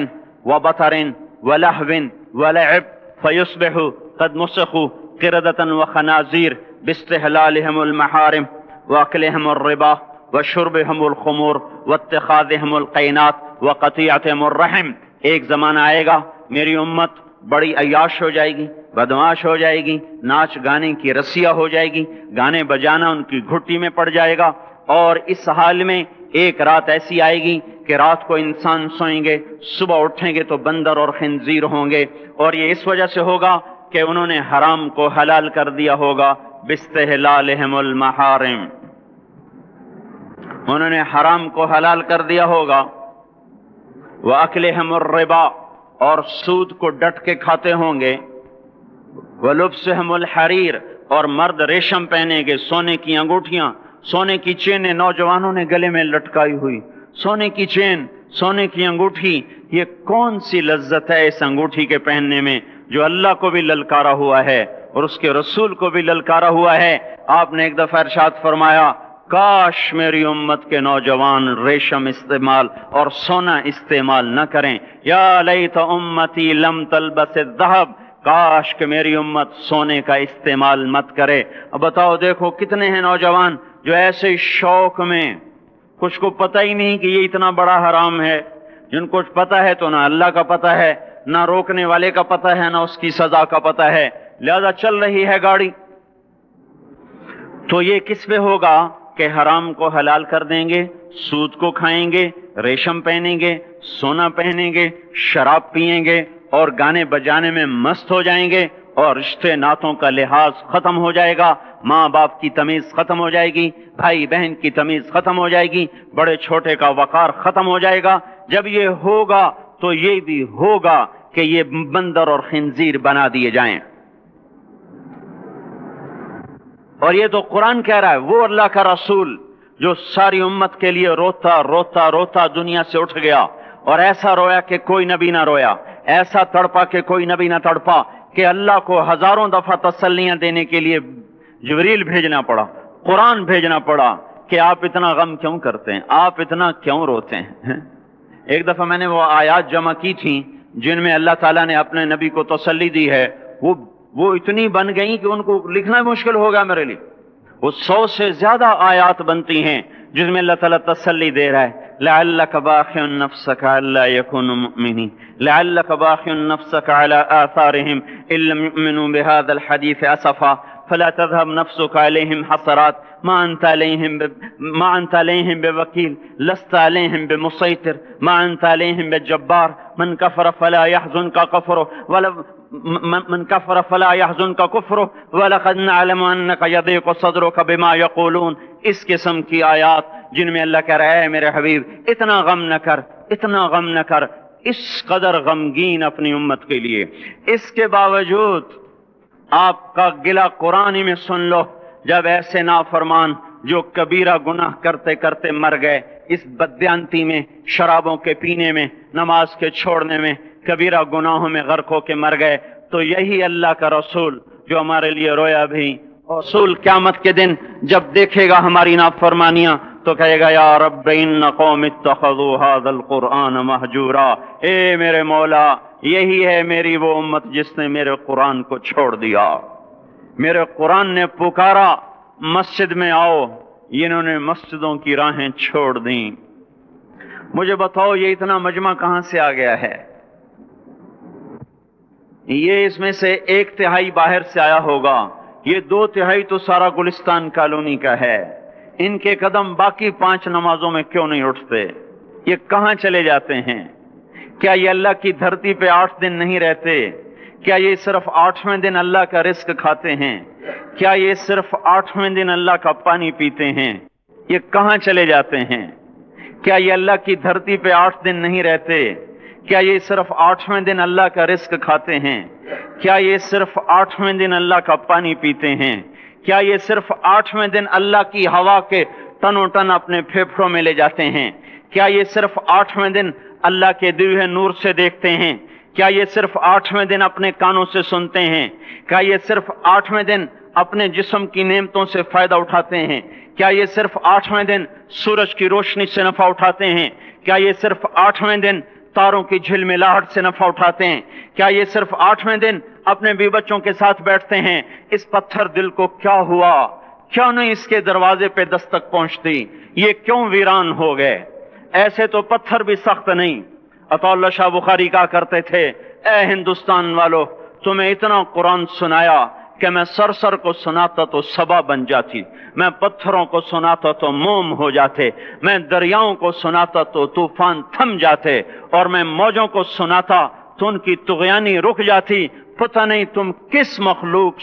وَبَطَرٍ وَلَهْوٍ وَلَعِبٍ فَيُصْبِحُوا قَدْ مُسِخُوا قِرَدَةً وَخَنَازِيرَ بِاسْتِحْلَالِهِمُ الْمَحَارِمِ وَأَكْلِهِمُ الرِّبَا وَشُرْبِهِمُ الْخُمُورِ وَاتِّخَاذِهِمُ الْقَيْنَاتِ وَقَطِيعَتِهِمُ الرَّحِمِ. ایک زمانہ آئے گا میری امت بڑی عیاش ہو جائے گی, بدمعاش ہو جائے گی, ناچ گانے کی رسیا ہو جائے گی, گانے بجانا ان کی گھٹی میں پڑ جائے گا. اور اس حال میں ایک رات ایسی آئے گی کہ رات کو انسان سوئیں گے, صبح اٹھیں گے تو بندر اور خنزیر ہوں گے. اور یہ اس وجہ سے ہوگا کہ انہوں نے حرام کو حلال کر دیا ہوگا. باستحلالہم المحارم, انہوں نے حرام کو حلال کر دیا ہوگا. وَأَكْلِهِمُ الرِّبَا, اور سود کو ڈٹ کے کھاتے ہوں گے. وَلُبْسِهِمُ الْحَرِيرَ, اور مرد ریشم پہنیں گے, سونے کی انگوٹھیاں, سونے کی چینیں نوجوانوں نے گلے میں لٹکائی ہوئی. سونے کی چین, سونے کی انگوٹھی, یہ کون سی لذت ہے اس انگوٹھی کے پہننے میں جو اللہ کو بھی للکارا ہوا ہے اور اس کے رسول کو بھی للکارا ہوا ہے. آپ نے ایک دفعہ ارشاد فرمایا کاش میری امت کے نوجوان ریشم استعمال اور سونا استعمال نہ کریں. یا لیت امتی لم تلبس الذهب, کاش کہ میری امت سونے کا استعمال مت کرے. اب بتاؤ دیکھو کتنے ہیں نوجوان جو ایسے شوق میں, کچھ کو پتہ ہی نہیں کہ یہ اتنا بڑا حرام ہے, جن کو پتہ ہے تو نہ اللہ کا پتہ ہے, نہ روکنے والے کا پتہ ہے, نہ اس کی سزا کا پتہ ہے, لہذا چل رہی ہے گاڑی. تو یہ کس پہ ہوگا کہ حرام کو حلال کر دیں گے, سود کو کھائیں گے, ریشم پہنیں گے, سونا پہنیں گے, شراب پئیں گے اور گانے بجانے میں مست ہو جائیں گے, اور رشتے ناتوں کا لحاظ ختم ہو جائے گا, ماں باپ کی تمیز ختم ہو جائے گی, بھائی بہن کی تمیز ختم ہو جائے گی, بڑے چھوٹے کا وقار ختم ہو جائے گا. جب یہ ہوگا تو یہ بھی ہوگا کہ یہ بندر اور خنزیر بنا دیے جائیں. اور یہ تو قرآن کہہ رہا ہے, وہ اللہ کا رسول جو ساری امت کے لیے روتا روتا روتا دنیا سے اٹھ گیا, اور ایسا رویا کہ کوئی نبی نہ رویا, ایسا تڑپا کہ کوئی نبی نہ تڑپا, کہ اللہ کو ہزاروں دفعہ تسلیاں دینے کے لیے جبریل بھیجنا پڑا, قرآن بھیجنا پڑا کہ آپ اتنا غم کیوں کرتے ہیں, آپ اتنا کیوں روتے ہیں. ایک دفعہ میں نے وہ آیات جمع کی تھیں جن میں اللہ تعالیٰ نے اپنے نبی کو تسلی دی ہے, وہ اتنی بن گئی کہ ان کو لکھنا مشکل ہوگا میرے لیے. وہ 100 سے زیادہ آیات بنتی ہیں جس میں اللہ تعالیٰ تسلی دے رہا ہے, لعلک باخع نفسک الا یکونوا مؤمنین, لعلک باخع نفسک علی آثارہم ان لم یؤمنوا بهذا الحدیث اسفا فلا تذهب نفسك عليهم حسرات ما أنت عليهم بوكيل لست عليهم بمسيطر ما أنت عليهم بجبار من كفر فلا يحزنك كفره ولقد نعلم أنك يضيق صدرك بما يقولون. اس قسم کی آیات جن میں اللہ کہہ رہا ہے میرے حبیب اتنا غم نہ کر, اتنا غم نہ کر, اس قدر غمگین اپنی امت کے لیے. اس کے باوجود آپ کا گلہ قرآن میں سن لو, جب ایسے نافرمان جو کبیرہ گناہ کرتے کرتے مر گئے, اس بددیانتی میں, شرابوں کے پینے میں, نماز کے چھوڑنے میں, کبیرہ گناہوں میں غرق ہو کے مر گئے, تو یہی اللہ کا رسول جو ہمارے لیے رویا بھی. رسول قیامت کے دن جب دیکھے گا ہماری نافرمانیاں تو کہے گا یا رب ان قوم اتخذوا هذا القرآن مہجورا، اے میرے مولا یہی ہے میری وہ امت جس نے میرے قرآن کو چھوڑ دیا۔ میرے قرآن نے پکارا مسجد میں آؤ، انہوں نے مسجدوں کی راہیں چھوڑ دیں۔ مجھے بتاؤ یہ اتنا مجمع کہاں سے آ گیا ہے؟ یہ اس میں سے 1/3 باہر سے آیا ہوگا، یہ 2/3 تو سارا گلستان کالونی کا ہے۔ ان کے قدم باقی 5 نمازوں میں کیوں نہیں اٹھتے؟ یہ کہاں چلے جاتے ہیں؟ کیا یہ اللہ کی دھرتی پہ 8 دن نہیں رہتے؟ کیا یہ صرف 8ویں دن اللہ کا رزق کھاتے ہیں؟ کیا یہ صرف 8ویں دن اللہ کا پانی پیتے ہیں؟ یہ کہاں چلے جاتے ہیں؟ کیا یہ اللہ کی دھرتی پہ 8 دن نہیں رہتے؟ کیا یہ صرف 8ویں دن اللہ کا رزق کھاتے ہیں؟ کیا یہ صرف 8ویں دن اللہ کا پانی پیتے ہیں؟ کیا یہ صرف 8ویں دن اللہ کی ہوا کے ٹنوں ٹن اپنے پھیپھڑوں میں لے جاتے ہیں؟ کیا یہ صرف 8ویں دن اللہ کے دیے ہوئے نور سے دیکھتے ہیں؟ کیا یہ صرف 8ویں دن اپنے کانوں سے سنتے ہیں؟ کیا یہ صرف 8ویں دن اپنے جسم کی نعمتوں سے فائدہ اٹھاتے ہیں؟ کیا یہ صرف 8ویں دن سورج کی روشنی سے نفع اٹھاتے ہیں؟ کیا یہ صرف 8ویں دن تاروں کی جھلملاہٹ سے نفع اٹھاتے ہیں؟ کیا یہ صرف 8ویں دن اپنے بیوی بچوں کے ساتھ بیٹھتے ہیں؟ اس پتھر دل کو کیا ہوا؟ کیوں نہیں اس کے دروازے پہ دستک پہنچتی؟ یہ کیوں ویران ہو گئے؟ ایسے تو پتھر بھی سخت نہیں۔ عطا اللہ شاہ بخاری کہا کرتے تھے اے ہندوستان والو، تمہیں اتنا قرآن سنایا کہ میں سر کو سناتا تو صبا بن جاتی، میں پتھروں کو سناتا تو موم ہو جاتے، میں دریاؤں کو سناتا تو طوفان تھم جاتے، اور میں موجوں کو سناتا تو ان کی طغیانی رک جاتی۔ پتہ نہیں تم کس مخلوق،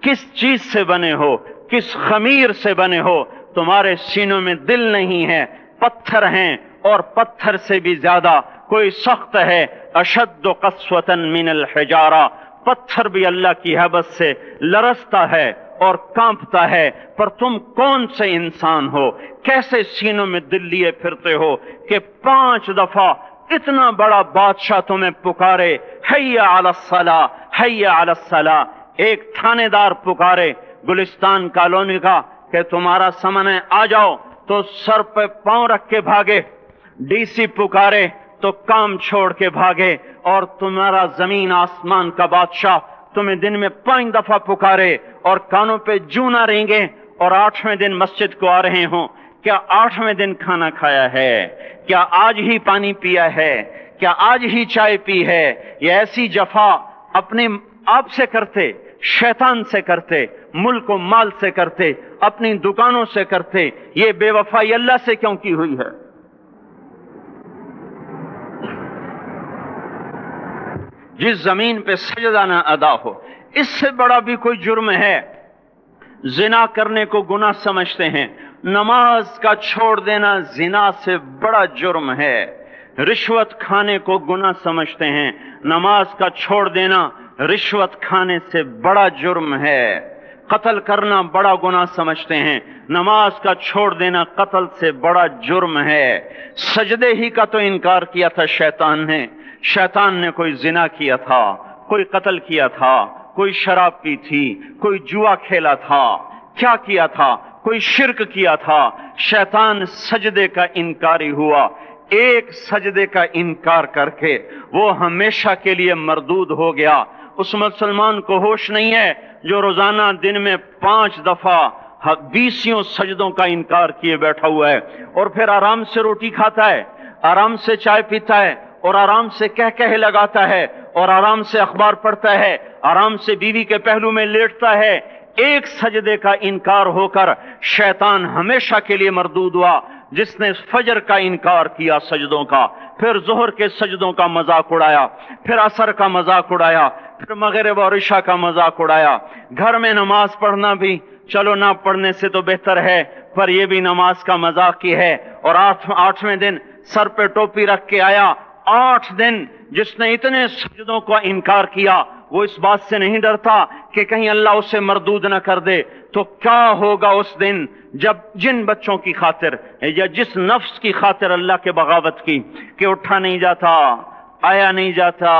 کس چیز سے بنے ہو، کس خمیر سے بنے ہو، تمہارے سینوں میں دل نہیں ہے، پتھر ہیں، اور پتھر سے بھی زیادہ کوئی سخت ہے۔ اشد قسوة من الحجارہ، پتھر بھی اللہ کی حیبت سے لرزتا ہے اور کانپتا ہے، پر تم کون سے انسان ہو، کیسے سینوں میں دل لیے پھرتے ہو کہ 5 دفعہ اتنا بڑا بادشاہ تمہیں پکارے حی علی الصلاۃ حی علی الصلاۃ۔ ایک تھانے دار پکارے گلستان کالونی کا کہ تمہارا سمن ہے آ جاؤ، تو سر پہ پاؤں رکھ کے بھاگے۔ ڈی سی پکارے تو کام چھوڑ کے بھاگے، اور تمہارا زمین آسمان کا بادشاہ تمہیں دن میں 5 دفعہ پکارے اور کانوں پہ جوں نہ رینگے، اور 8ویں دن مسجد کو آ رہے ہوں۔ کیا 8ویں دن کھانا کھایا ہے؟ کیا آج ہی پانی پیا ہے؟ کیا آج ہی چائے پی ہے؟ یہ ایسی جفا اپنے آپ سے کرتے، شیطان سے کرتے، ملک و مال سے کرتے، اپنی دکانوں سے کرتے، یہ بے وفائی اللہ سے کیوں کی ہوئی ہے؟ جس زمین پہ سجدہ نہ ادا ہو، اس سے بڑا بھی کوئی جرم ہے؟ زنا کرنے کو گناہ سمجھتے ہیں، نماز کا چھوڑ دینا زنا سے بڑا جرم ہے۔ رشوت کھانے کو گناہ سمجھتے ہیں، نماز کا چھوڑ دینا رشوت کھانے سے بڑا جرم ہے۔ قتل کرنا بڑا گناہ سمجھتے ہیں، نماز کا چھوڑ دینا قتل سے بڑا جرم ہے۔ سجدے ہی کا تو انکار کیا تھا شیطان نے۔ شیطان نے کوئی زنا کیا تھا، کوئی قتل کیا تھا، کوئی شراب پی تھی، کوئی جوا کھیلا تھا، کیا کیا تھا؟ کوئی شرک کیا تھا۔ شیطان سجدے کا انکاری ہوا، ایک سجدے کا انکار کر کے وہ ہمیشہ کے لیے مردود ہو گیا۔ اس مسلمان کو ہوش نہیں ہے جو روزانہ دن میں 5 دفعہ 20 سجدوں کا انکار کیے بیٹھا ہوا ہے، اور پھر آرام سے روٹی کھاتا ہے، آرام سے چائے پیتا ہے، اور آرام سے کہہ لگاتا ہے، اور آرام سے اخبار پڑھتا ہے، آرام سے بیوی کے پہلو میں لیٹتا ہے۔ ایک سجدے کا انکار ہو کر شیطان ہمیشہ کے لیے مردود ہوا۔ جس نے فجر کا انکار کیا سجدوں کا، پھر ظہر کے سجدوں کا مذاق اڑایا، پھر عصر کا مذاق اڑایا، پھر مغرب اور عشاء کا مذاق اڑایا۔ گھر میں نماز پڑھنا بھی چلو نہ پڑھنے سے تو بہتر ہے، پر یہ بھی نماز کا مذاق ہی ہے۔ اور 8ویں دن سر پہ ٹوپی رکھ کے آیا۔ 8 دن جس نے اتنے سجدوں کا انکار کیا، وہ اس بات سے نہیں ڈرتا کہ کہیں اللہ اسے مردود نہ کر دے، تو کیا ہوگا اس دن جب جن بچوں کی خاطر یا جس نفس کی خاطر اللہ کے بغاوت کی کہ اٹھا نہیں جاتا، آیا نہیں جاتا،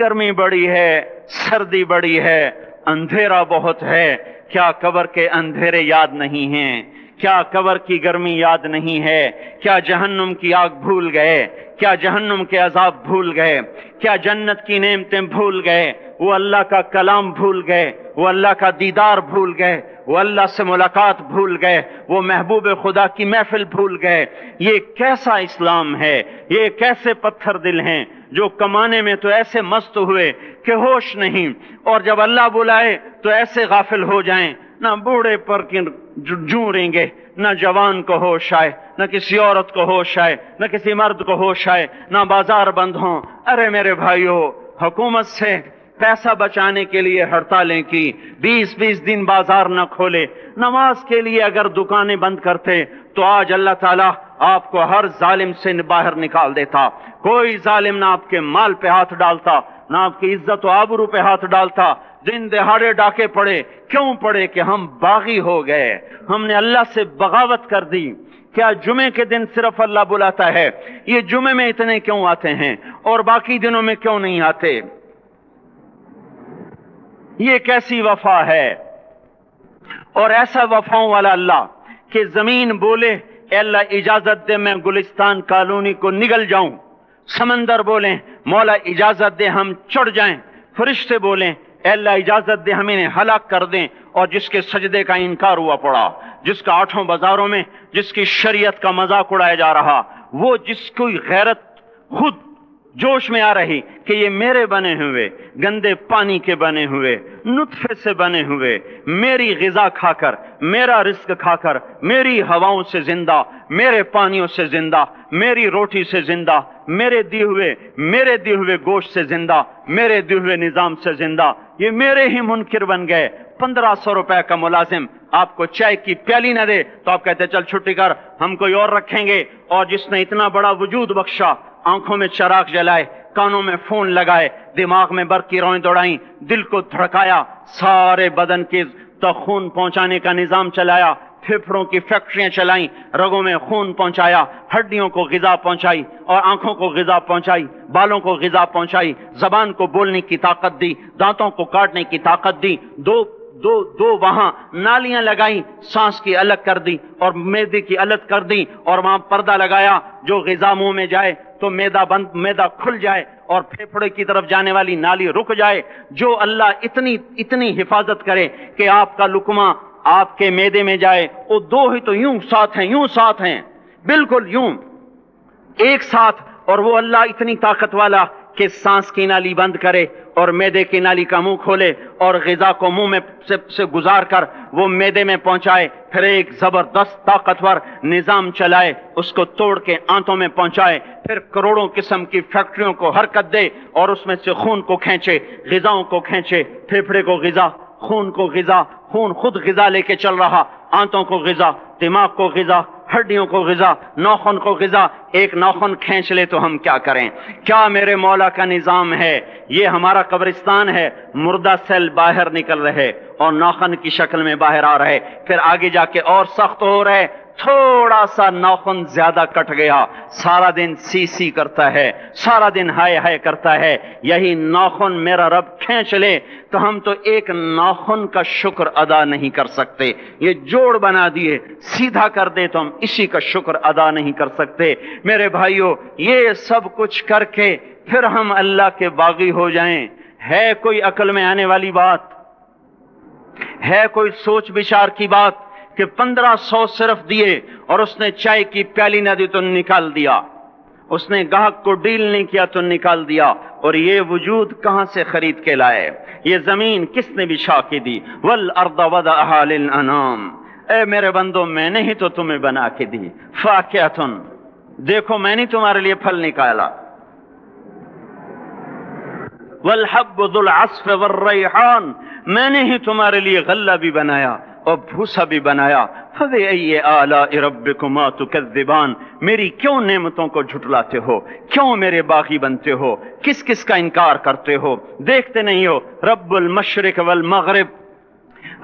گرمی بڑی ہے، سردی بڑی ہے، اندھیرا بہت ہے، کیا قبر کے اندھیرے یاد نہیں ہیں؟ کیا قبر کی گرمی یاد نہیں ہے؟ کیا جہنم کی آگ بھول گئے؟ کیا جہنم کے عذاب بھول گئے؟ کیا جنت کی نعمتیں بھول گئے؟ وہ اللہ کا کلام بھول گئے؟ وہ اللہ کا دیدار بھول گئے؟ وہ اللہ سے ملاقات بھول گئے؟ وہ محبوب خدا کی محفل بھول گئے؟ یہ کیسا اسلام ہے؟ یہ کیسے پتھر دل ہیں جو کمانے میں تو ایسے مست ہوئے کہ ہوش نہیں، اور جب اللہ بلائے تو ایسے غافل ہو جائیں، نہ بوڑھے پر جوں ریں گے، نہ جوان کو ہوش آئے، نہ کسی عورت کو ہوش آئے، نہ کسی مرد کو ہوش آئے، نہ بازار بند ہوں۔ ارے میرے بھائیو، حکومت سے پیسہ بچانے کے لیے ہڑتالیں کی، 20 دن بازار نہ کھولے، نماز کے لیے اگر دکانیں بند کرتے تو آج اللہ تعالیٰ آپ کو ہر ظالم سے باہر نکال دیتا۔ کوئی ظالم نہ آپ کے مال پہ ہاتھ ڈالتا، نہ آپ کی عزت و آبرو پہ ہاتھ ڈالتا۔ دن دہاڑے ڈاکے پڑے، کیوں پڑے؟ کہ ہم باغی ہو گئے، ہم نے اللہ سے بغاوت کر دی۔ کیا جمعے کے دن صرف اللہ بلاتا ہے؟ یہ جمعے میں اتنے کیوں آتے ہیں اور باقی دنوں میں کیوں نہیں آتے؟ یہ کیسی وفا ہے؟ اور ایسا وفاؤں والا اللہ کہ زمین بولے اے اللہ اجازت دے میں گلستان کالونی کو نگل جاؤں، سمندر بولیں مولا اجازت دے ہم چڑھ جائیں، فرشتے بولیں اے اللہ اجازت دے ہم انہیں ہلاک کر دیں، اور جس کے سجدے کا انکار ہوا پڑا، جس کا 8 بازاروں میں جس کی شریعت کا مذاق اڑایا جا رہا، وہ جس کی غیرت خود جوش میں آ رہی کہ یہ میرے بنے ہوئے گندے پانی کے بنے ہوئے نطفے سے بنے ہوئے، میری غذا کھا کر، میرا رزق کھا کر، میری ہواؤں سے زندہ، میرے پانیوں سے زندہ، میری روٹی سے زندہ، میرے دیے ہوئے گوشت سے زندہ، میرے دیے ہوئے نظام سے زندہ، یہ میرے ہی منکر بن گئے۔ 1500 روپے کا ملازم آپ کو چائے کی پیالی نہ دے تو آپ کہتے چل چھٹی کر، ہم کوئی اور رکھیں گے۔ اور جس نے اتنا بڑا وجود بخشا، آنکھوں میں چراغ جلائے، کانوں میں فون لگائے، دماغ میں برق کی روئیں دوڑائیں، دل کو دھڑکایا، سارے بدن کے تک خون پہنچانے کا نظام چلایا، پھیپھڑوں کی فیکٹریاں چلائیں، رگوں میں خون پہنچایا، ہڈیوں کو غذا پہنچائی اور آنکھوں کو غذا پہنچائی، بالوں کو غذا پہنچائی، زبان کو بولنے کی طاقت دی، دانتوں کو کاٹنے کی طاقت دی، دو وہاں نالیاں لگائیں، سانس کی الگ کر دی اور معدے کی الگ کر دی، اور وہاں پردہ لگایا، جو غذا منہ میں جائے تو معدہ کھل جائے اور پھیپھڑے کی طرف جانے والی نالی رک جائے۔ جو اللہ اتنی حفاظت کرے کہ آپ کا لقمہ آپ کے معدے میں جائے، وہ 2 ہی تو یوں ساتھ ہیں بالکل یوں ایک ساتھ، اور وہ اللہ اتنی طاقت والا کہ سانس کی نالی بند کرے اور معدے کی نالی کا منہ کھولے اور غذا کو منہ میں سے گزار کر وہ معدے میں پہنچائے، پھر ایک زبردست طاقتور نظام چلائے، اس کو توڑ کے آنتوں میں پہنچائے، پھر کروڑوں قسم کی فیکٹریوں کو حرکت دے اور اس میں سے خون کو کھینچے، غذاؤں کو کھینچے، پھیپھڑے کو غذا، خون کو غذا، خون خود غذا لے کے چل رہا، آنتوں کو غذا، دماغ کو غذا، ہڈیوں کو غذا، ناخن کو غذا۔ ایک ناخن کھینچ لے تو ہم کیا کریں؟ کیا میرے مولا کا نظام ہے؟ یہ ہمارا قبرستان ہے، مردہ سیل باہر نکل رہے اور ناخن کی شکل میں باہر آ رہے، پھر آگے جا کے اور سخت ہو رہے، تھوڑا سا ناخن زیادہ کٹ گیا، سارا دن سی کرتا ہے، سارا دن ہائے کرتا ہے۔ یہی ناخن میرا رب کھینچ لے تو ہم تو ایک ناخن کا شکر ادا نہیں کر سکتے، یہ جوڑ بنا دیے، سیدھا کر دے تو ہم اسی کا شکر ادا نہیں کر سکتے۔ میرے بھائیو، یہ سب کچھ کر کے پھر ہم اللہ کے باغی ہو جائیں، ہے کوئی عقل میں آنے والی بات؟ ہے کوئی سوچ بچار کی بات کہ 1500 صرف دیے اور اس نے چائے کی پیالی نہ دی تو نکال دیا، اس نے گاہک کو ڈیل نہیں کیا تو نکال دیا، اور یہ وجود کہاں سے خرید کے لائے؟ یہ زمین کس نے بچھا کے دی؟ والارض وضعها للانام، اے میرے بندو میں نے ہی تو تمہیں بنا کے دی، فاکہۃ، دیکھو میں نے تمہارے لیے پھل نکالا، والحب ذو العصف والریحان، میں نے ہی تمہارے لیے غلہ بھی بنایا اور بھوسا بھی بنایا۔ فَبِأَيِّ آلَاءِ رَبِّكُمَا تُكَذِّبَانِ، میری کیوں نعمتوں کو جھٹلاتے ہو؟ کیوں میرے باغی بنتے ہو؟ کس کا انکار کرتے ہو؟ دیکھتے نہیں ہو رب المشرق والمغرب،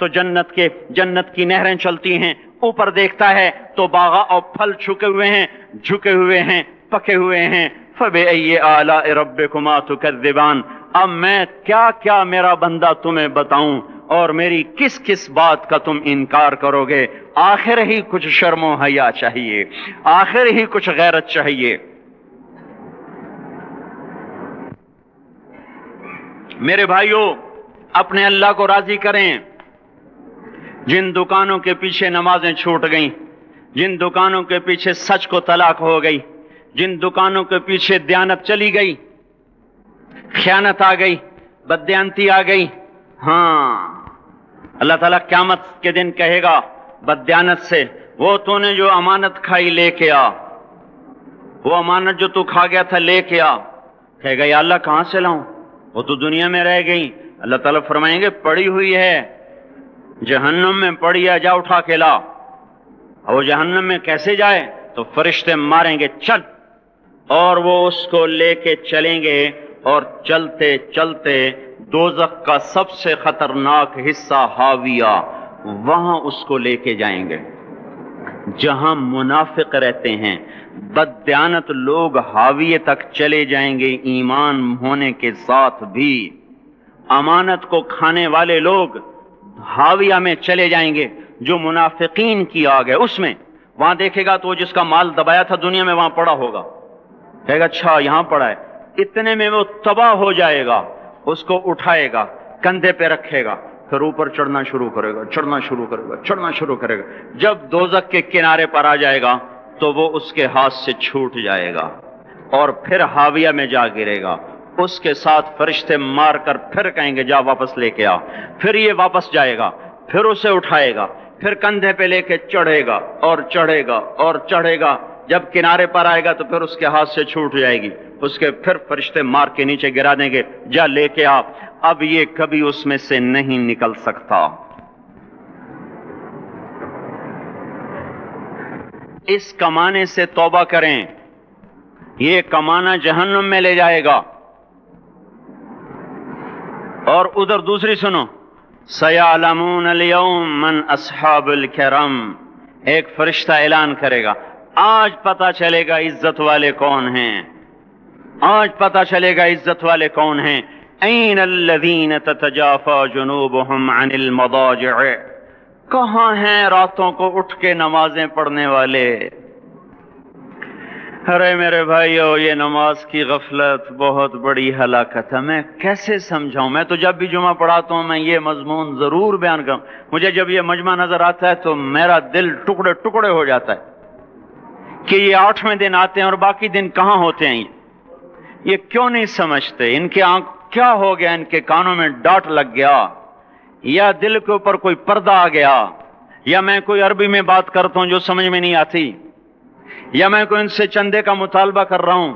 تو جنت کی نہریں چلتی ہیں، اوپر دیکھتا ہے تو باغ اور پھل جھکے ہوئے ہیں، پکے ہوئے ہیں۔ فَبِأَيِّ آلَاءِ رَبِّكُمَا تُكَذِّبَانِ، اب میں کیا میرا بندہ تمہیں بتاؤں اور میری کس بات کا تم انکار کرو گے؟ آخر ہی کچھ شرم و حیا چاہیے، آخر ہی کچھ غیرت چاہیے۔ میرے بھائیوں، اپنے اللہ کو راضی کریں۔ جن دکانوں کے پیچھے نمازیں چھوٹ گئیں، جن دکانوں کے پیچھے سچ کو طلاق ہو گئی، جن دکانوں کے پیچھے دیانت چلی گئی، خیانت آ گئی، بددیانتی آ گئی، ہاں اللہ تعالیٰ قیامت کے دن کہے گا بددیانت سے، وہ تو نے جو امانت کھائی لے کے آ، وہ امانت جو تو کھا گیا تھا لے کے آ۔ کہے گا یا اللہ کہاں سے لاؤں، وہ تو دنیا میں رہ گئی۔ اللہ تعالیٰ فرمائیں گے پڑی ہوئی ہے، جہنم میں پڑی ہے، جا اٹھا کے لا۔ اور وہ جہنم میں کیسے جائے؟ تو فرشتے ماریں گے چل، اور وہ اس کو لے کے چلیں گے، اور چلتے چلتے دوزخ کا سب سے خطرناک حصہ حاویہ، وہاں اس کو لے کے جائیں گے جہاں منافق رہتے ہیں۔ بددیانت لوگ حاویے تک چلے جائیں گے ایمان ہونے کے ساتھ بھی، امانت کو کھانے والے لوگ حاویہ میں چلے جائیں گے، جو منافقین کی آگ ہے اس میں۔ وہاں دیکھے گا تو جس کا مال دبایا تھا دنیا میں وہاں پڑا ہوگا، کہے گا اچھا یہاں پڑا ہے، اتنے میں وہ تباہ ہو جائے گا، اس کو اٹھائے گا، کندھے پہ رکھے گا، پھر اوپر چڑھنا شروع کرے گا، چڑھنا شروع کرے گا۔ جب دوزخ کے کنارے پر آ جائے گا تو وہ اس کے ہاتھ سے چھوٹ جائے گا اور پھر حاویہ میں جا گرے گا۔ اس کے ساتھ فرشتے مار کر پھر کہیں گے جا واپس لے کے آ، پھر یہ واپس جائے گا، پھر اسے اٹھائے گا، پھر کندھے پہ لے کے چڑھے گا اور چڑھے گا اور چڑھے گا۔ جب کنارے پر آئے گا تو پھر اس کے ہاتھ سے چھوٹ جائے گی، اس کے پھر فرشتے مار کے نیچے گرا دیں گے، جا لے کے آ۔ اب یہ کبھی اس میں سے نہیں نکل سکتا۔ اس کمانے سے توبہ کریں، یہ کمانا جہنم میں لے جائے گا۔ اور ادھر دوسری سنو، سَيَعْلَمُونَ الْيَوْمَ مَنْ أَصْحَابُ الْكَرَمِ، ایک فرشتہ اعلان کرے گا آج پتہ چلے گا عزت والے کون ہیں، آج پتہ چلے گا عزت والے کون ہیں۔ أَيْنَ الَّذِينَ تَتَجَافَى جُنُوبُهُمْ عَنِ الْمَضَاجِعِ، کہاں ہیں راتوں کو اٹھ کے نمازیں پڑھنے والے؟ ارے میرے بھائیو، یہ نماز کی غفلت بہت بڑی ہلاکت ہے۔ میں کیسے سمجھاؤں؟ میں تو جب بھی جمعہ پڑھاتا ہوں میں یہ مضمون ضرور بیان کروں، مجھے جب یہ مجمع نظر آتا ہے تو میرا دل ٹکڑے ٹکڑے ہو جاتا ہے کہ یہ 8ویں دن آتے ہیں اور باقی دن کہاں ہوتے ہیں؟ یہ کیوں نہیں سمجھتے؟ ان کے آنکھ کیا ہو گیا؟ ان کے کانوں میں ڈاٹ لگ گیا، یا دل کے اوپر کوئی پردہ آ گیا، یا میں کوئی عربی میں بات کرتا ہوں جو سمجھ میں نہیں آتی، یا میں کوئی ان سے چندے کا مطالبہ کر رہا ہوں،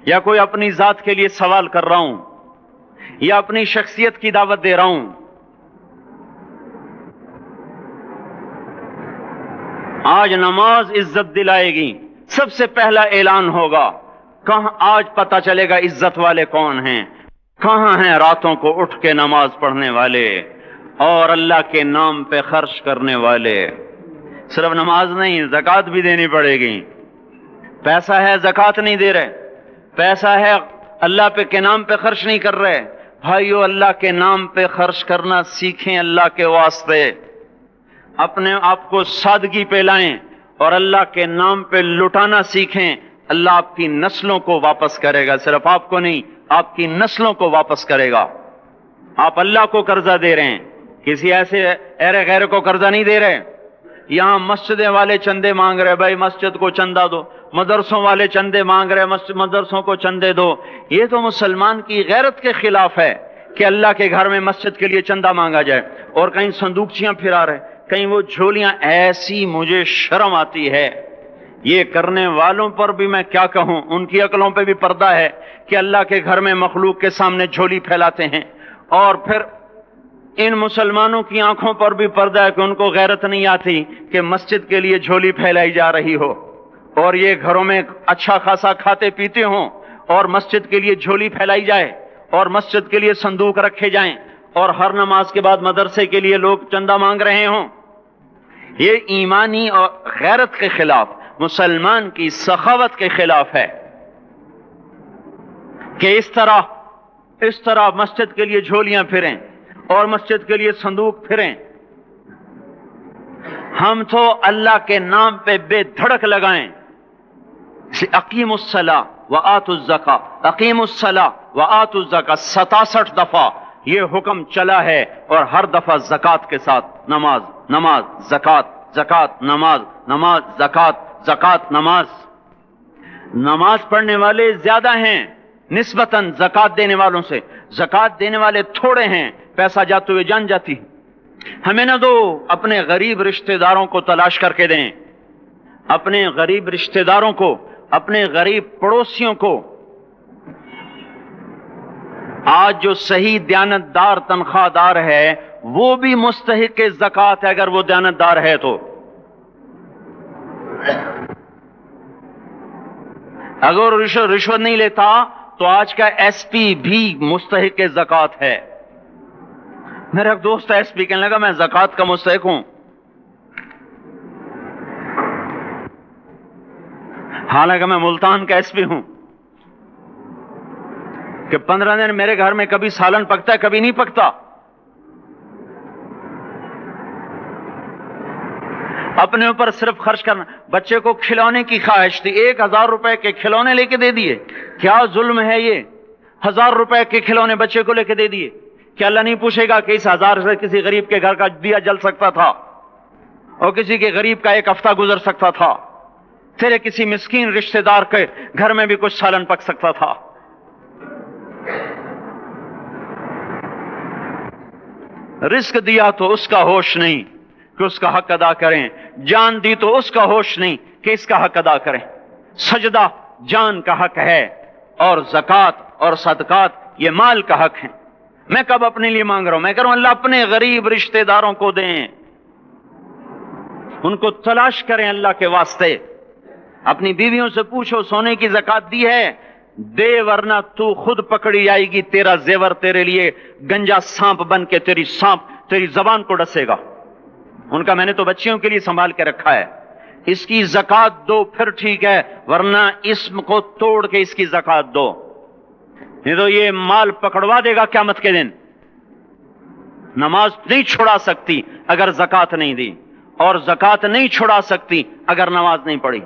یا کوئی اپنی ذات کے لیے سوال کر رہا ہوں، یا اپنی شخصیت کی دعوت دے رہا ہوں۔ آج نماز عزت دلائے گی، سب سے پہلا اعلان ہوگا، کہاں آج پتہ چلے گا عزت والے کون ہیں، کہاں ہیں راتوں کو اٹھ کے نماز پڑھنے والے اور اللہ کے نام پہ خرچ کرنے والے۔ صرف نماز نہیں، زکوٰۃ بھی دینی پڑے گی۔ پیسہ ہے زکوٰۃ نہیں دے رہے، پیسہ ہے اللہ پہ کے نام پہ خرچ نہیں کر رہے۔ بھائیو، اللہ کے نام پہ خرچ کرنا سیکھیں، اللہ کے واسطے اپنے آپ کو سادگی پہ لائیں اور اللہ کے نام پہ لٹانا سیکھیں۔ اللہ آپ کی نسلوں کو واپس کرے گا، صرف آپ کو نہیں، آپ کی نسلوں کو واپس کرے گا۔ آپ اللہ کو قرضہ دے رہے ہیں، کسی ایسے ایرے غیر کو قرضہ نہیں دے رہے۔ یہاں مسجدیں والے چندے مانگ رہے، بھائی مسجد کو چندہ دو، مدرسوں والے چندے مانگ رہے، مدرسوں کو چندے دو۔ یہ تو مسلمان کی غیرت کے خلاف ہے کہ اللہ کے گھر میں مسجد کے لیے چندہ مانگا جائے، اور کہیں صندوقچیاں پھرا رہے، کہیں وہ جھولیاں۔ ایسی مجھے شرم آتی ہے، یہ کرنے والوں پر بھی میں کیا کہوں، ان کی عقلوں پہ بھی پردہ ہے کہ اللہ کے گھر میں مخلوق کے سامنے جھولی پھیلاتے ہیں، اور پھر ان مسلمانوں کی آنکھوں پر بھی پردہ ہے کہ ان کو غیرت نہیں آتی کہ مسجد کے لیے جھولی پھیلائی جا رہی ہو، اور یہ گھروں میں اچھا خاصا کھاتے پیتے ہوں اور مسجد کے لیے جھولی پھیلائی جائے اور مسجد کے لیے صندوق رکھے جائیں اور ہر نماز کے بعد مدرسے کے لیے لوگ چندہ مانگ رہے ہوں، یہ ایمانی اور غیرت کے خلاف، مسلمان کی سخاوت کے خلاف ہے کہ اس طرح مسجد کے لیے جھولیاں پھریں اور مسجد کے لیے صندوق پھریں۔ ہم تو اللہ کے نام پہ بے دھڑک لگائیں، اقیم الصلاۃ وآتوا الزکاۃ، اقیم الصلاۃ وآتوا الزکاۃ 67 دفعہ یہ حکم چلا ہے، اور ہر دفعہ زکوٰۃ کے ساتھ نماز، نماز، زکوٰۃ، زکوٰۃ، نماز، نماز، زکوٰۃ، زکوٰۃ، نماز۔ نماز پڑھنے والے زیادہ ہیں نسبتاً زکوٰۃ دینے والوں سے، زکوٰۃ دینے والے تھوڑے ہیں، پیسہ جاتے ہوئے جان جاتی ہے۔ ہمیں نہ دو، اپنے غریب رشتہ داروں کو تلاش کر کے دیں، اپنے غریب رشتہ داروں کو، اپنے غریب پڑوسیوں کو۔ آج جو صحیح دیانتدار تنخواہ دار ہے وہ بھی مستحق زکوٰۃ ہے اگر وہ دیانتدار ہے تو۔ اگر رشوت نہیں لیتا تو آج کا ایس پی بھی مستحق زکوٰۃ ہے۔ میرا ایک دوست ایس پی کہنے لگا میں زکوٰۃ کا مستحق ہوں، حالانکہ میں ملتان کا ایس پی ہوں، کہ 15 دن میرے گھر میں کبھی سالن پکتا ہے کبھی نہیں پکتا۔ اپنے اوپر صرف خرچ کرنا۔ بچے کو کھلونے کی خواہش تھی، 1000 روپے کے کھلونے لے کے دے دیے، کیا ظلم ہے یہ؟ 1000 روپے کے کھلونے بچے کو لے کے دے دیے، کیا اللہ نہیں پوچھے گا کہ اس 1000 سے کسی غریب کے گھر کا دیا جل سکتا تھا، اور کسی کے غریب کا ایک ہفتہ گزر سکتا تھا، تیرے کسی مسکین رشتہ دار کے گھر میں بھی کچھ سالن پک سکتا تھا۔ رزق دیا تو اس کا ہوش نہیں کہ اس کا حق ادا کریں، جان دی تو اس کا ہوش نہیں کہ اس کا حق ادا کریں۔ سجدہ جان کا حق ہے، اور زکوٰۃ اور صدقات یہ مال کا حق ہے۔ میں کب اپنے لیے مانگ رہا ہوں؟ میں کہہ رہا ہوں اللہ اپنے غریب رشتہ داروں کو دیں، ان کو تلاش کریں اللہ کے واسطے۔ اپنی بیویوں سے پوچھو سونے کی زکوٰۃ دی ہے؟ دے، ورنہ تو خود پکڑی جائے گی، تیرا زیور تیرے لیے گنجا سانپ بن کے تیری زبان کو ڈسے گا۔ ان کا میں نے تو بچیوں کے لیے سنبھال کے رکھا ہے، اس کی زکوٰۃ دو پھر ٹھیک ہے، ورنہ اسم کو توڑ کے اس کی زکوٰۃ دو، نہیں تو یہ مال پکڑوا دے گا قیامت کے دن۔ نماز نہیں چھڑا سکتی اگر زکوٰۃ نہیں دی، اور زکوٰۃ نہیں چھڑا سکتی اگر نماز نہیں پڑھی۔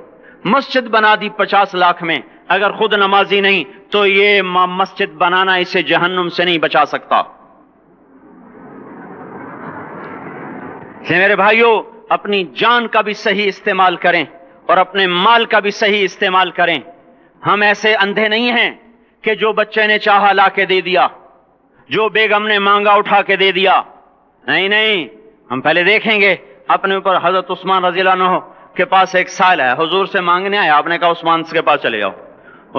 مسجد بنا دی 50 لاکھ میں، اگر خود نمازی نہیں تو یہ مسجد بنانا اسے جہنم سے نہیں بچا سکتا۔ میرے بھائیوں، اپنی جان کا بھی صحیح استعمال کریں اور اپنے مال کا بھی صحیح استعمال کریں۔ ہم ایسے اندھے نہیں ہیں کہ جو بچے نے چاہا لا کے دے دیا، جو بیگم نے مانگا اٹھا کے دے دیا۔ نہیں، ہم پہلے دیکھیں گے۔ اپنے اوپر حضرت عثمان رضی اللہ عنہ کے پاس ایک سائل ہے، حضور سے مانگنے آیا، آپ نے کہا عثمان کے پاس چلے جاؤ۔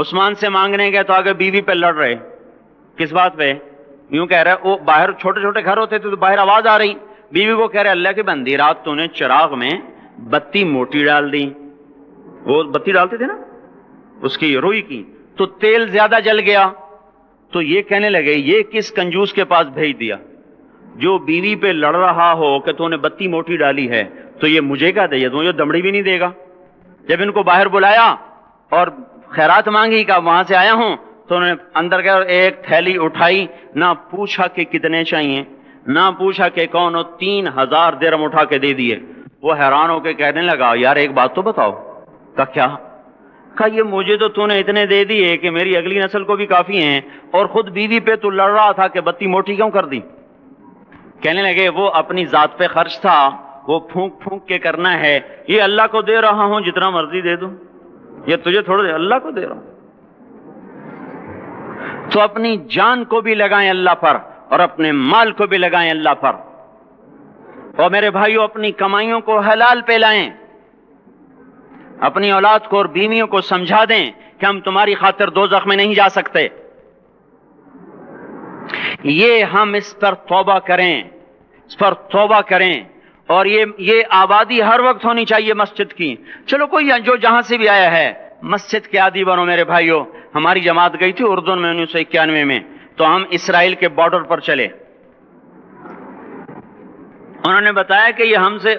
عثمان سے مانگنے گئے تو آگے بیوی پہ لڑ رہے، کس بات پہ؟ یوں کہہ رہے، وہ باہر چھوٹے چھوٹے گھر ہوتے تھے تو باہر آواز آ رہی، بیوی کو کہہ رہے اللہ کی بندی رات تو نے چراغ میں بتی موٹی ڈال دی، وہ بتی ڈالتے تھے نا اس کی روئی کی، تو تیل زیادہ جل گیا۔ تو یہ کہنے لگے یہ کس کنجوس کے پاس بھیج دیا؟ جو بیوی پہ لڑ رہا ہو کہ تو نے بتی موٹی ڈالی ہے تو یہ مجھے کیا دے، تو یہ دمڑی بھی نہیں دے گا۔ جب ان کو باہر بلایا اور خیرات مانگی کہ وہاں سے آیا ہوں، تو انہوں نے اندر گئے اور ایک تھیلی اٹھائی، نہ پوچھا کہ کتنے چاہیے، نہ پوچھا کہ کون ہو، 3000 درہم اٹھا کے دے دیے۔ وہ حیران ہو کے کہنے لگا یار ایک بات تو بتاؤ۔ کہا کیا؟ کہا یہ مجھے تو نے اتنے دے دیے کہ میری اگلی نسل کو بھی کافی ہیں، اور خود بیوی پہ تو لڑ رہا تھا کہ بتی موٹی کیوں کر دی؟ کہنے لگے وہ اپنی ذات پہ خرچ تھا، وہ پھونک پھونک کے کرنا ہے، یہ اللہ کو دے رہا ہوں جتنا مرضی دے دوں، یہ تجھے تھوڑا دے، اللہ کو دے رہا ہوں۔ تو اپنی جان کو بھی لگائیں اللہ پر اور اپنے مال کو بھی لگائیں اللہ پر۔ اور میرے بھائیوں اپنی کمائیوں کو حلال پہ لائیں، اپنی اولاد کو اور بیویوں کو سمجھا دیں کہ ہم تمہاری خاطر دوزخ میں نہیں جا سکتے۔ یہ ہم اس پر توبہ کریں، اس پر توبہ کریں، اور یہ آبادی ہر وقت ہونی چاہیے مسجد کی۔ چلو کوئی جو جہاں سے بھی آیا ہے مسجد کے عادی بنو میرے بھائیوں۔ ہماری جماعت گئی تھی اردن میں 1991 میں، تو ہم اسرائیل کے بارڈر پر چلے، انہوں نے بتایا کہ یہ ہم سے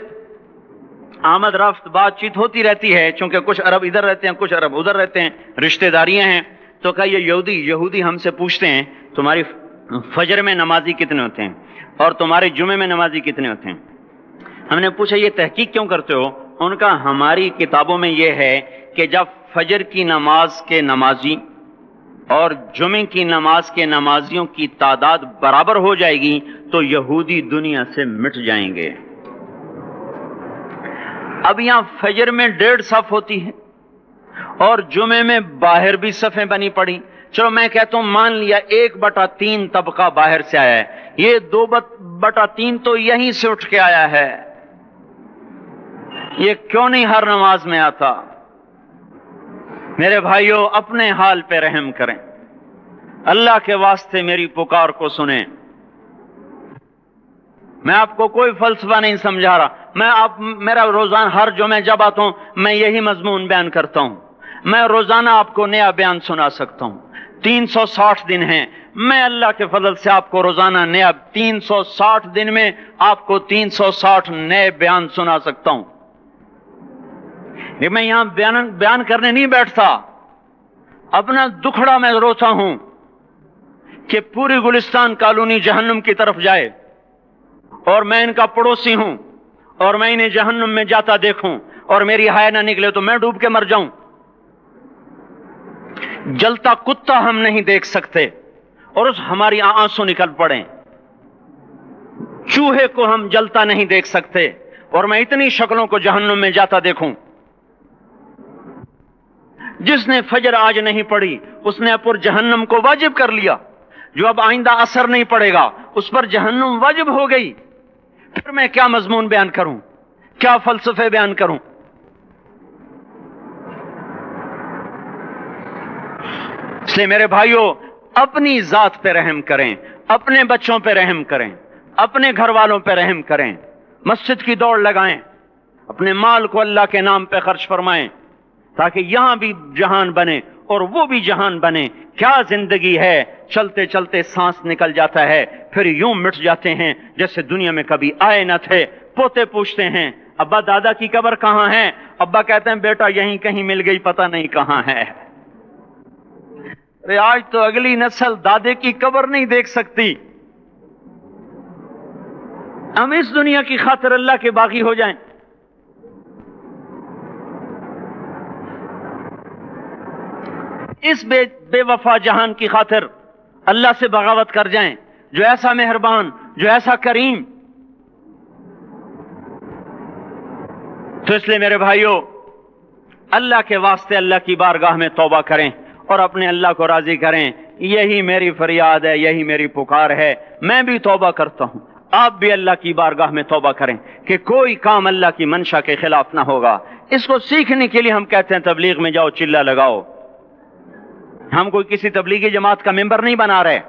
آمد رفت بات چیت ہوتی رہتی ہے، چونکہ کچھ عرب ادھر رہتے ہیں، کچھ عرب ادھر رہتے ہیں، رشتہ داریاں ہیں. تو کہا یہ یہودی ہم سے پوچھتے ہیں تمہاری فجر میں نمازی کتنے ہوتے ہیں اور تمہارے جمعے میں نمازی کتنے ہوتے ہیں. ہم نے پوچھا یہ تحقیق کیوں کرتے ہو؟ ان کا ہماری کتابوں میں یہ ہے کہ جب فجر کی نماز کے نمازی اور جمعے کی نماز کے نمازیوں کی تعداد برابر ہو جائے گی تو یہودی دنیا سے مٹ جائیں گے. اب یہاں فجر میں 1.5 صف ہوتی ہے اور جمعے میں باہر بھی صفیں بنی پڑی. چلو میں کہتا ہوں مان لیا 1/3 طبقہ باہر سے آیا ہے، یہ 2/3 تو یہیں سے اٹھ کے آیا ہے. یہ کیوں نہیں ہر نماز میں آتا؟ میرے بھائیوں اپنے حال پہ رحم کریں، اللہ کے واسطے میری پکار کو سنیں. میں آپ کو کوئی فلسفہ نہیں سمجھا رہا. میرا روزانہ ہر جمعہ جب آتا ہوں میں یہی مضمون بیان کرتا ہوں. میں روزانہ آپ کو نیا بیان سنا سکتا ہوں. 360 دن ہیں، میں اللہ کے فضل سے آپ کو روزانہ نیا 360 دن میں آپ کو 360 نئے بیان سنا سکتا ہوں. میں یہاں بیان کرنے نہیں بیٹھتا، اپنا دکھڑا میں روتا ہوں کہ پوری گلستان کالونی جہنم کی طرف جائے اور میں ان کا پڑوسی ہوں اور میں انہیں جہنم میں جاتا دیکھوں اور میری ہائے نہ نکلے تو میں ڈوب کے مر جاؤں. جلتا کتا ہم نہیں دیکھ سکتے اور اس ہماری آنسو نکل پڑیں. چوہے کو ہم جلتا نہیں دیکھ سکتے اور میں اتنی شکلوں کو جہنم میں جاتا دیکھوں. جس نے فجر آج نہیں پڑھی اس نے پر جہنم کو واجب کر لیا، جو اب آئندہ اثر نہیں پڑے گا اس پر جہنم واجب ہو گئی. پھر میں کیا مضمون بیان کروں، کیا فلسفے بیان کروں؟ اس لیے میرے بھائیوں اپنی ذات پہ رحم کریں، اپنے بچوں پہ رحم کریں، اپنے گھر والوں پہ رحم کریں. مسجد کی دوڑ لگائیں، اپنے مال کو اللہ کے نام پہ خرچ فرمائیں تاکہ یہاں بھی جہان بنے اور وہ بھی جہان بنے. کیا زندگی ہے، چلتے چلتے سانس نکل جاتا ہے پھر یوں مٹ جاتے ہیں جیسے دنیا میں کبھی آئے نہ تھے. پوتے پوچھتے ہیں ابا دادا کی قبر کہاں ہے؟ ابا کہتے ہیں بیٹا یہیں کہیں مل گئی، پتہ نہیں کہاں ہے. آج تو اگلی نسل دادے کی قبر نہیں دیکھ سکتی. ہم اس دنیا کی خاطر اللہ کے باغی ہو جائیں. اس بے وفا جہان کی خاطر اللہ سے بغاوت کر جائیں جو ایسا مہربان، جو ایسا کریم. تو اس لیے میرے بھائیوں اللہ کے واسطے اللہ کی بارگاہ میں توبہ کریں اور اپنے اللہ کو راضی کریں. یہی میری فریاد ہے، یہی میری پکار ہے. میں بھی توبہ کرتا ہوں، آپ بھی اللہ کی بارگاہ میں توبہ کریں کہ کوئی کام اللہ کی منشا کے خلاف نہ ہوگا. اس کو سیکھنے کے لیے ہم کہتے ہیں تبلیغ میں جاؤ، چلہ لگاؤ. ہم کوئی کسی تبلیغی جماعت کا ممبر نہیں بنا رہے،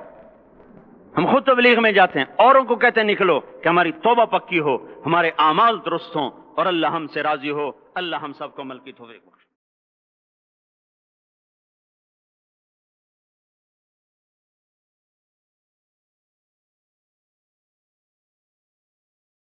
ہم خود تبلیغ میں جاتے ہیں، اوروں کو کہتے ہیں نکلو کہ ہماری توبہ پکی ہو، ہمارے اعمال درست ہوں اور اللہ ہم سے راضی ہو. اللہ ہم سب کو عمل کی توفیق